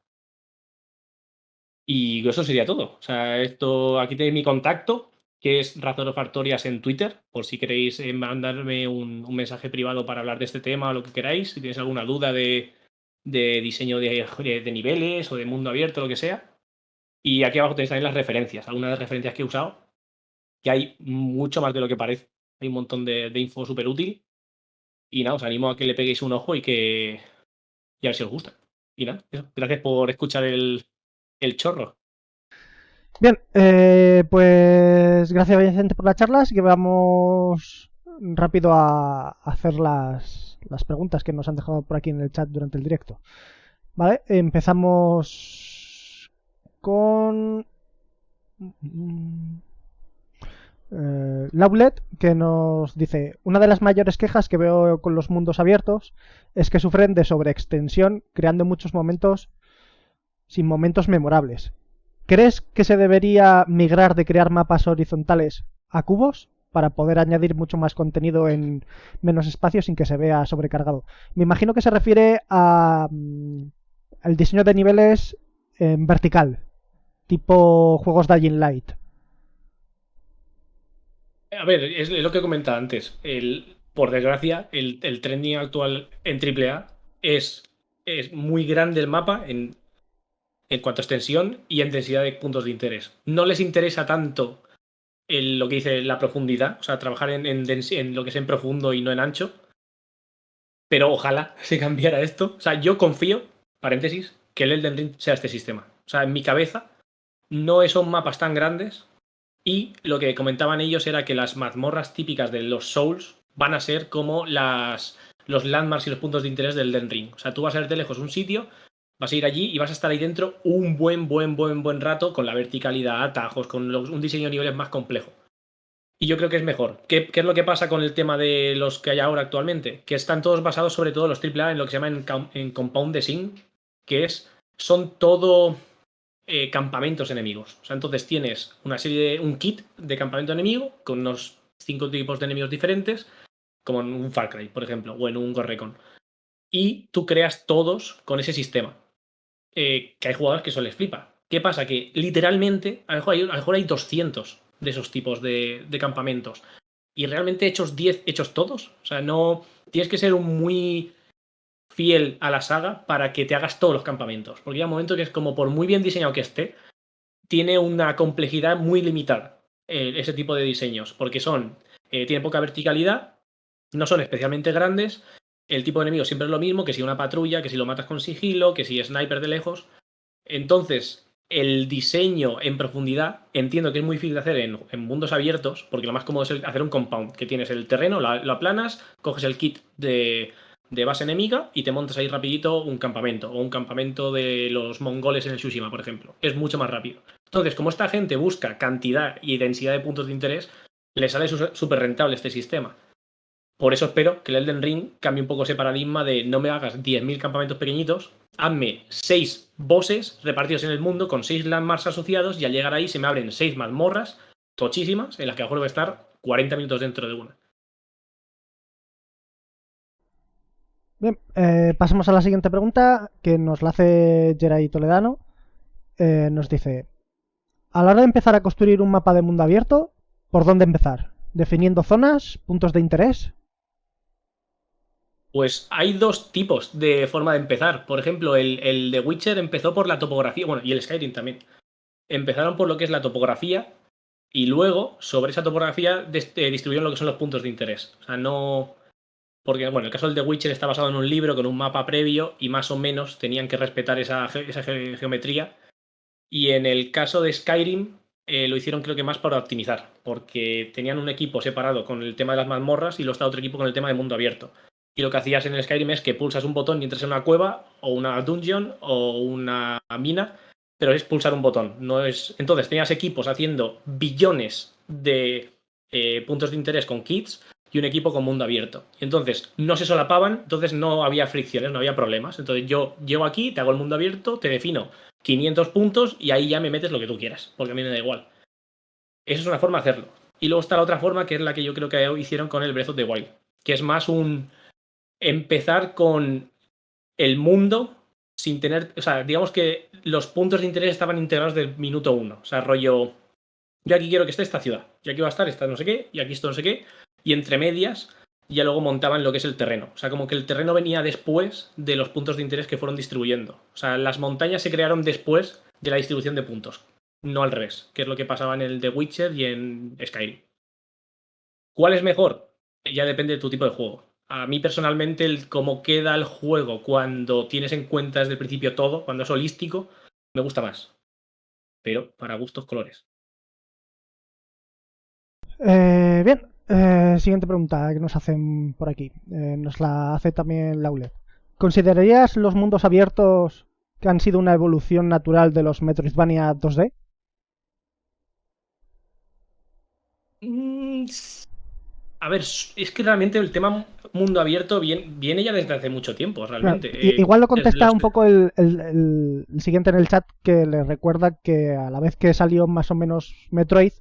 Y eso sería todo. O sea, aquí tenéis mi contacto, que es Razor of Artorias en Twitter, por si queréis mandarme un mensaje privado para hablar de este tema o lo que queráis. Si tenéis alguna duda de diseño de niveles o de mundo abierto, lo que sea. Y aquí abajo tenéis también las referencias, algunas de las referencias que he usado, que hay mucho más de lo que parece. Hay un montón de info súper útil. Y nada, os animo a que le peguéis un ojo y a ver si os gusta. Y nada, eso. Gracias por escuchar el chorro. Bien, pues gracias Vicente por la charla, así que vamos rápido a hacer las preguntas que nos han dejado por aquí en el chat durante el directo. Vale, empezamos con Laulet, que nos dice: una de las mayores quejas que veo con los mundos abiertos es que sufren de sobreextensión, creando muchos momentos sin momentos memorables. ¿Crees que se debería migrar de crear mapas horizontales a cubos para poder añadir mucho más contenido en menos espacio sin que se vea sobrecargado? Me imagino que se refiere al diseño de niveles en vertical, tipo juegos de Dying Light. A ver, es lo que comentaba antes. Por desgracia, el trending actual en AAA es muy grande el mapa en cuanto a extensión y en densidad de puntos de interés. No les interesa tanto lo que dice la profundidad, o sea, trabajar en lo que es en profundo y no en ancho, pero ojalá se cambiara esto. O sea, yo confío, paréntesis, que el Elden Ring sea este sistema. O sea, en mi cabeza no son mapas tan grandes y lo que comentaban ellos era que las mazmorras típicas de los Souls van a ser como los landmarks y los puntos de interés del Elden Ring. O sea, tú vas a ver de lejos un sitio, vas a ir allí y vas a estar ahí dentro un buen rato con la verticalidad, atajos, con un diseño de niveles más complejo. Y yo creo que es mejor. ¿Qué es lo que pasa con el tema de los que hay ahora actualmente? Que están todos basados, sobre todo los AAA, en lo que se llama en Compound Design, que son todo campamentos enemigos. O sea, entonces tienes un kit de campamento enemigo con unos 5 tipos de enemigos diferentes, como en un Far Cry, por ejemplo, o en un Ghost Recon. Y tú creas todos con ese sistema. Que hay jugadores que eso les flipa. ¿Qué pasa? Que literalmente, a lo mejor hay 200 de esos tipos de campamentos. Y realmente hechos 10, hechos todos. O sea, no. Tienes que ser un muy fiel a la saga para que te hagas todos los campamentos. Porque llega un momento que es como, por muy bien diseñado que esté, tiene una complejidad muy limitada ese tipo de diseños. Porque tiene poca verticalidad, no son especialmente grandes. El tipo de enemigo siempre es lo mismo, que si una patrulla, que si lo matas con sigilo, que si sniper de lejos. Entonces, el diseño en profundidad entiendo que es muy difícil de hacer en mundos abiertos, porque lo más cómodo es hacer un compound, que tienes el terreno, lo aplanas, coges el kit de base enemiga y te montas ahí rapidito un campamento, o un campamento de los mongoles en el Tsushima, por ejemplo. Es mucho más rápido. Entonces, como esta gente busca cantidad y densidad de puntos de interés, le sale súper rentable este sistema. Por eso espero que el Elden Ring cambie un poco ese paradigma de no me hagas 10.000 campamentos pequeñitos, hazme 6 bosses repartidos en el mundo con 6 landmarks asociados y al llegar ahí se me abren 6 mazmorras tochísimas en las que a lo mejor voy a estar 40 minutos dentro de una. Bien, pasamos a la siguiente pregunta que nos la hace Geray Toledano. Nos dice, a la hora de empezar a construir un mapa de mundo abierto, ¿por dónde empezar? ¿Definiendo zonas, puntos de interés? Pues hay dos tipos de forma de empezar. Por ejemplo, el de Witcher empezó por la topografía, bueno, y el Skyrim también. Empezaron por lo que es la topografía y luego, sobre esa topografía, distribuyeron lo que son los puntos de interés. O sea, no. Porque, bueno, el caso del The Witcher está basado en un libro con un mapa previo y más o menos tenían que respetar esa geometría. Y en el caso de Skyrim lo hicieron creo que más para optimizar, porque tenían un equipo separado con el tema de las mazmorras y luego está otro equipo con el tema de mundo abierto. Y lo que hacías en el Skyrim es que pulsas un botón y entras en una cueva o una dungeon o una mina, pero es pulsar un botón. No es. Entonces tenías equipos haciendo billones de puntos de interés con kits y un equipo con mundo abierto. Y entonces no se solapaban, entonces no había fricciones, no había problemas. Entonces yo llego aquí, te hago el mundo abierto, te defino 500 puntos y ahí ya me metes lo que tú quieras, porque a mí me da igual. Esa es una forma de hacerlo. Y luego está la otra forma, que es la que yo creo que hicieron con el Breath of the Wild, que es más un empezar con el mundo sin tener, o sea, digamos que los puntos de interés estaban integrados del minuto uno. O sea, rollo, yo aquí quiero que esté esta ciudad, y aquí va a estar esta no sé qué, y aquí esto no sé qué, y entre medias ya luego montaban lo que es el terreno. O sea, como que el terreno venía después de los puntos de interés que fueron distribuyendo. O sea, las montañas se crearon después de la distribución de puntos, no al revés, que es lo que pasaba en el The Witcher y en Skyrim. ¿Cuál es mejor? Ya depende de tu tipo de juego. A mí personalmente, cómo queda el juego cuando tienes en cuenta desde el principio todo, cuando es holístico, me gusta más. Pero para gustos, colores. Bien, siguiente pregunta que nos hacen por aquí. Nos la hace también Laule. ¿Considerarías los mundos abiertos que han sido una evolución natural de los Metroidvania 2D? A ver, es que realmente el tema mundo abierto viene ya desde hace mucho tiempo, Claro, realmente. igual lo Desde contesta un poco el siguiente en el chat, que le recuerda que a la vez que salió más o menos Metroid,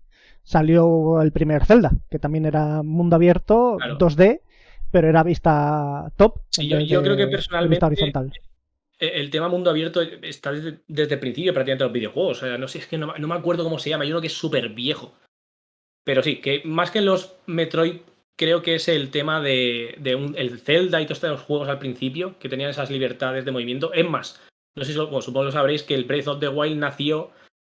salió el primer Zelda, que también era mundo abierto, Claro. 2D, pero era vista top Sí, en vez yo creo que de vista personalmente horizontal. el tema mundo abierto está desde el principio prácticamente de los videojuegos. O sea, no sé, es que no me acuerdo cómo se llama. Hay uno que es súper viejo. Pero sí, que más que los Metroid, creo que es el tema el Zelda y todos estos juegos al principio, que tenían esas libertades de movimiento. Es más, no sé si supongo que lo sabréis, que el Breath of the Wild nació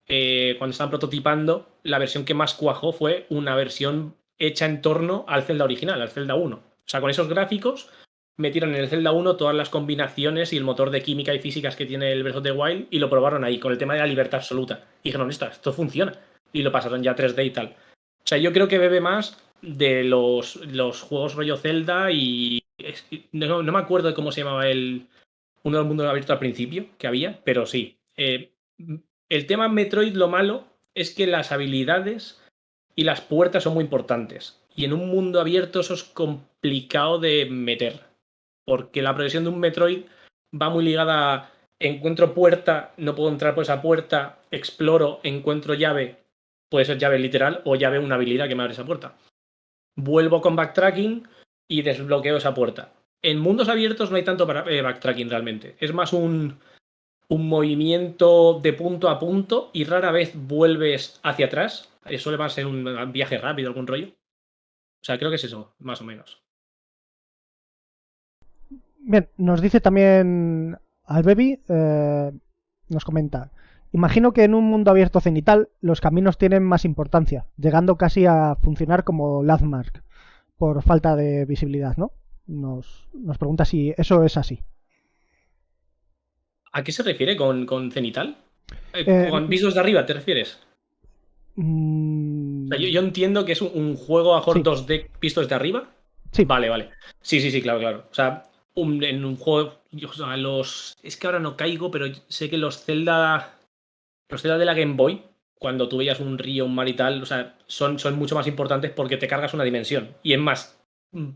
cuando estaban prototipando. La versión que más cuajó fue una versión hecha en torno al Zelda original, al Zelda 1. O sea, con esos gráficos, metieron en el Zelda 1 todas las combinaciones y el motor de química y físicas que tiene el Breath of the Wild y lo probaron ahí con el tema de la libertad absoluta. Y dijeron, esto funciona. Y lo pasaron ya a 3D y tal. O sea, yo creo que bebe más de los juegos rollo Zelda y... No me acuerdo de cómo se llamaba uno del mundo abierto al principio que había, pero sí. El tema Metroid, lo malo es que las habilidades y las puertas son muy importantes. Y en un mundo abierto eso es complicado de meter. Porque la progresión de un Metroid va muy ligada a encuentro puerta, no puedo entrar por esa puerta, exploro, encuentro llave, puede ser llave literal o llave una habilidad que me abre esa puerta. Vuelvo con backtracking y desbloqueo esa puerta. En mundos abiertos no hay tanto backtracking realmente. Es más un movimiento de punto a punto y rara vez vuelves hacia atrás. Suele más ser un viaje rápido, algún rollo. O sea, creo que es eso, más o menos. Bien, nos dice también Albebi, nos comenta, imagino que en un mundo abierto cenital los caminos tienen más importancia, llegando casi a funcionar como landmark, por falta de visibilidad, ¿no? Nos pregunta si eso es así. ¿A qué se refiere con cenital? Eh, ¿Con vistos de arriba te refieres? O sea, yo entiendo que es un juego a mejor sí, 2D vistos de arriba. sí. Vale, vale. Sí, claro, claro. O sea, en un juego. O sea, es que ahora no caigo, pero sé que los Zelda. Los Zelda de la Game Boy, cuando tú veías un río, un mar y tal, o sea, son mucho más importantes porque te cargas una dimensión. Y es más,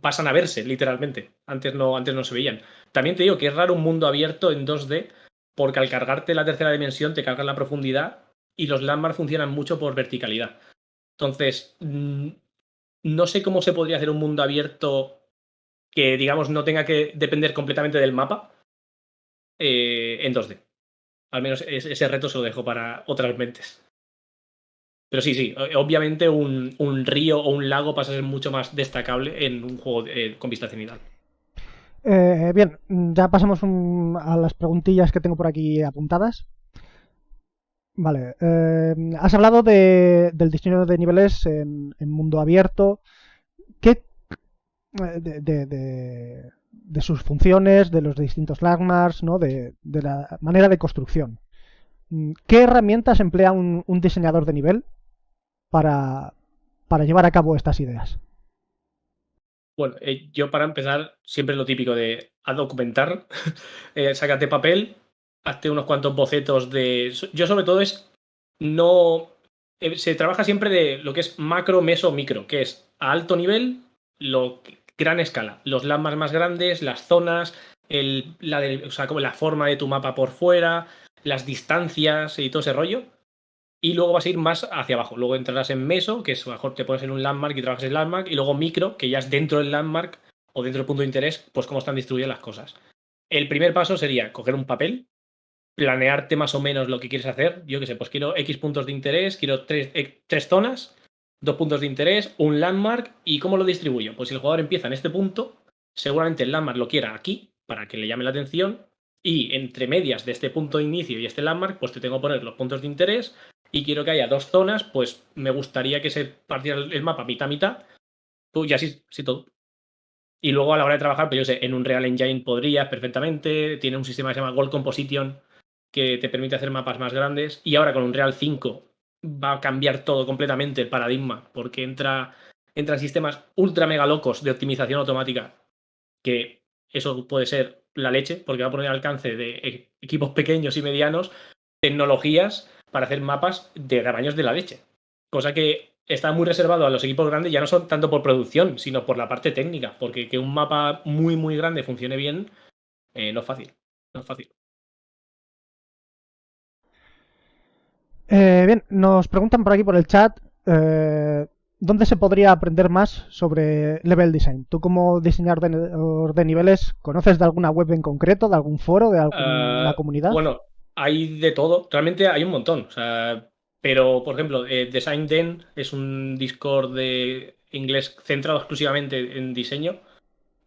pasan a verse, literalmente. Antes no se veían. También te digo que es raro un mundo abierto en 2D, porque al cargarte la tercera dimensión te cargas la profundidad y los landmarks funcionan mucho por verticalidad. Entonces, no sé cómo se podría hacer un mundo abierto que, digamos, no tenga que depender completamente del mapa en 2D. Al menos ese reto se lo dejo para otras mentes. Pero sí, obviamente un río o un lago pasa a ser mucho más destacable en un juego con vista cenital. Bien, ya pasamos a las preguntillas que tengo por aquí apuntadas. Vale, has hablado del diseño de niveles en mundo abierto. ¿Qué de sus funciones, de los distintos landmarks, ¿no? De la manera de construcción? ¿Qué herramientas emplea un diseñador de nivel para, para llevar a cabo estas ideas? Bueno, yo para empezar, siempre lo típico de a documentar, sácate papel, hazte unos cuantos bocetos de... Yo sobre todo es no... se trabaja siempre de lo que es macro, meso, micro, que es a alto nivel, gran escala, los landmarks más grandes, las zonas, o sea, como la forma de tu mapa por fuera, las distancias y todo ese rollo. Y luego vas a ir más hacia abajo. Luego entrarás en meso, que es mejor te pones en un landmark y trabajas en landmark. Y luego micro, que ya es dentro del landmark o dentro del punto de interés, pues cómo están distribuidas las cosas. El primer paso sería coger un papel, planearte más o menos lo que quieres hacer. Yo qué sé, pues quiero X puntos de interés, quiero tres zonas, 2 puntos de interés, un landmark. ¿Y cómo lo distribuyo? Pues si el jugador empieza en este punto, seguramente el landmark lo quiera aquí, para que le llame la atención. Y entre medias de este punto de inicio y este landmark, pues te tengo que poner los puntos de interés y quiero que haya 2 zonas, pues me gustaría que se partiera el mapa mitad a mitad, tú y así, sí todo. Y luego a la hora de trabajar, pues yo sé, en un Real Engine podrías perfectamente, tiene un sistema que se llama Gold Composition que te permite hacer mapas más grandes y ahora con un Real 5 va a cambiar todo completamente el paradigma porque entran sistemas ultra mega locos de optimización automática que eso puede ser la leche porque va a poner al alcance de equipos pequeños y medianos tecnologías para hacer mapas de tamaños de la leche. Cosa que está muy reservado a los equipos grandes, ya no son tanto por producción, sino por la parte técnica, porque que un mapa muy, muy grande funcione bien, no es fácil. No es fácil. Bien, nos preguntan por aquí por el chat dónde se podría aprender más sobre level design. Tú como diseñador de niveles, ¿conoces de alguna web en concreto, de algún foro, de alguna comunidad? Bueno, hay de todo, realmente hay un montón. O sea, pero, por ejemplo, Design Den es un Discord de inglés centrado exclusivamente en diseño.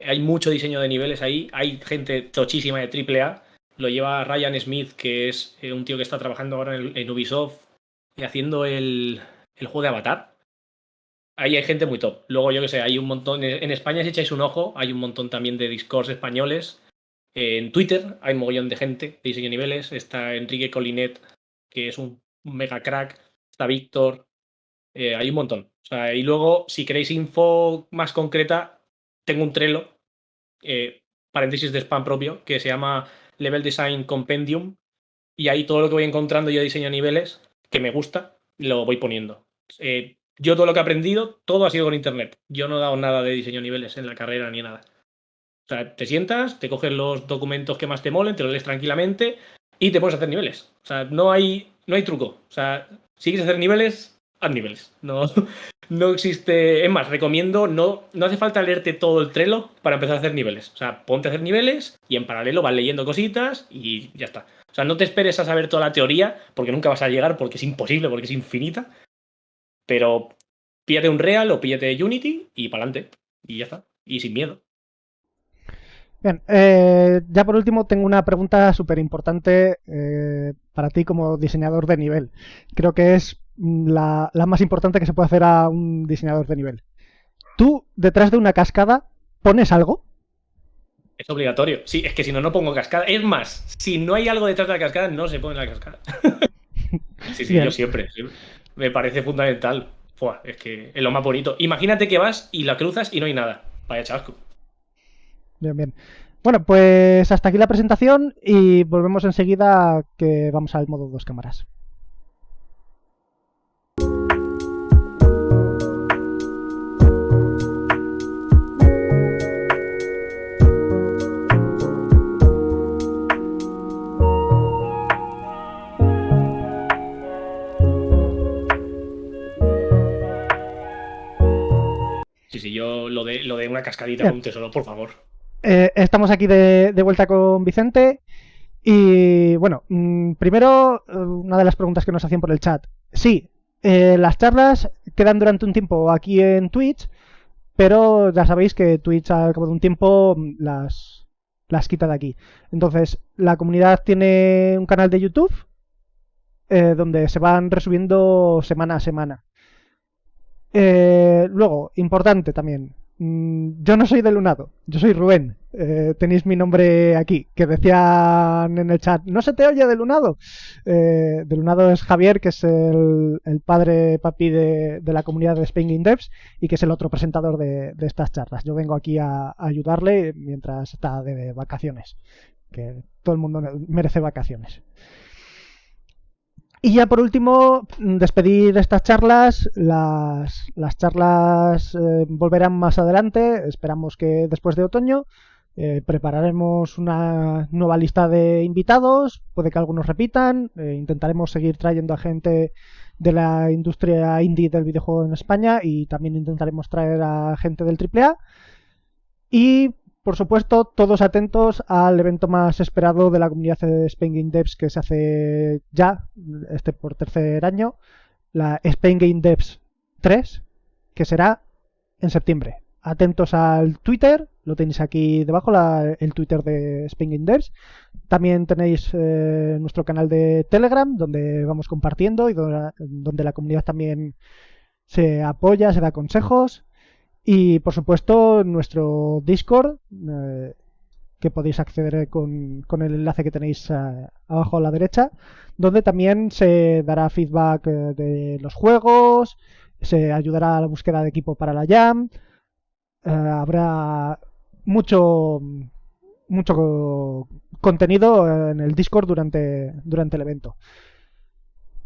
Hay mucho diseño de niveles ahí. Hay gente tochísima de AAA. Lo lleva Ryan Smith, que es un tío que está trabajando ahora en Ubisoft haciendo el juego de Avatar. ahí hay gente muy top. Luego, yo que sé, hay un montón. En España, si echáis un ojo, hay un montón también de Discords españoles. En Twitter hay un mogollón de gente de diseño de niveles. Está Enrique Colinet, que es un mega crack. Está Víctor. Hay un montón. O sea, y luego, si queréis info más concreta, tengo un Trello, paréntesis de spam propio, que se llama Level Design Compendium. Y ahí todo lo que voy encontrando yo de diseño de niveles, que me gusta, lo voy poniendo. Yo todo lo que he aprendido, todo ha sido con internet. Yo no he dado nada de diseño de niveles en la carrera ni nada. O sea, te sientas, te coges los documentos que más te molen, te los lees tranquilamente y te pones a hacer niveles. O sea, no hay truco. O sea, si quieres hacer niveles, haz niveles. No, no existe. Es más, recomiendo, no hace falta leerte todo el Trello para empezar a hacer niveles. O sea, ponte a hacer niveles y en paralelo vas leyendo cositas y ya está. O sea, no te esperes a saber toda la teoría, porque nunca vas a llegar, porque es imposible, porque es infinita. Pero píllate un Real o píllate Unity y para adelante. Y ya está. Y sin miedo. Bien, ya por último tengo una pregunta súper importante para ti como diseñador de nivel. Creo que es la más importante que se puede hacer a un diseñador de nivel. ¿Tú, detrás de una cascada, pones algo? Es obligatorio. Sí, es que si no, no pongo cascada. Es más, si no hay algo detrás de la cascada, no se pone la cascada. Sí, sí, yo Bien, siempre. Sí. Me parece fundamental. Fua, es que es lo más bonito. Imagínate que vas y la cruzas y no hay nada. Vaya chasco. bien, bien. Bueno, pues hasta aquí la presentación y volvemos enseguida que vamos al modo dos cámaras. Sí, sí, yo lo de una cascadita con Bien, un tesoro, por favor. estamos aquí de vuelta con Vicente. Y bueno, primero, una de las preguntas que nos hacían por el chat. Sí, las charlas quedan durante un tiempo aquí en Twitch, pero ya sabéis que Twitch al cabo de un tiempo las quita de aquí. Entonces, la comunidad tiene un canal de YouTube donde se van resubiendo semana a semana. Luego, importante también, yo no soy de Lunado, yo soy Rubén. Tenéis mi nombre aquí, que decían en el chat, no se te oye de Lunado. De Lunado es Javier, que es el padre papi de la comunidad de Spain Game Devs y que es el otro presentador de estas charlas. Yo vengo aquí a ayudarle mientras está de vacaciones, que todo el mundo merece vacaciones. Y ya por último, despedir estas charlas. Las charlas volverán más adelante, esperamos que después de otoño. Prepararemos una nueva lista de invitados, puede que algunos repitan. Intentaremos seguir trayendo a gente de la industria indie del videojuego en España y también intentaremos traer a gente del AAA. Y por supuesto, todos atentos al evento más esperado de la comunidad de Spain Game Devs que se hace ya, por tercer año, la Spain Game Devs 3, que será en septiembre. Atentos al Twitter, lo tenéis aquí debajo, el Twitter de Spain Game Devs. También tenéis nuestro canal de Telegram, donde vamos compartiendo y donde la comunidad también se apoya, se da consejos. Y por supuesto nuestro Discord, que podéis acceder con el enlace que tenéis abajo a la derecha, donde también se dará feedback de los juegos, se ayudará a la búsqueda de equipo para la Jam, habrá mucho contenido en el Discord durante el evento.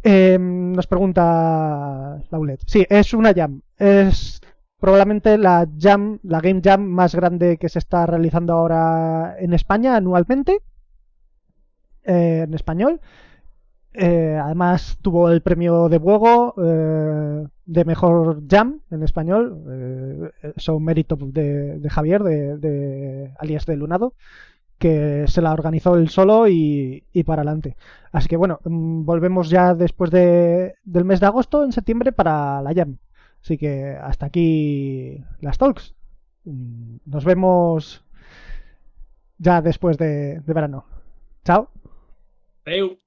Nos pregunta Laulet. Sí, es una Jam. Es probablemente la Game Jam más grande que se está realizando ahora en España anualmente, en español. Además tuvo el premio de Buego de mejor Jam en español. Son mérito de Javier, alias de Lunado, que se la organizó él solo y para adelante. Así que bueno, volvemos ya después del mes de agosto, en septiembre, para la Jam. Así que hasta aquí las talks. Nos vemos ya después de verano. Chao. Adeu.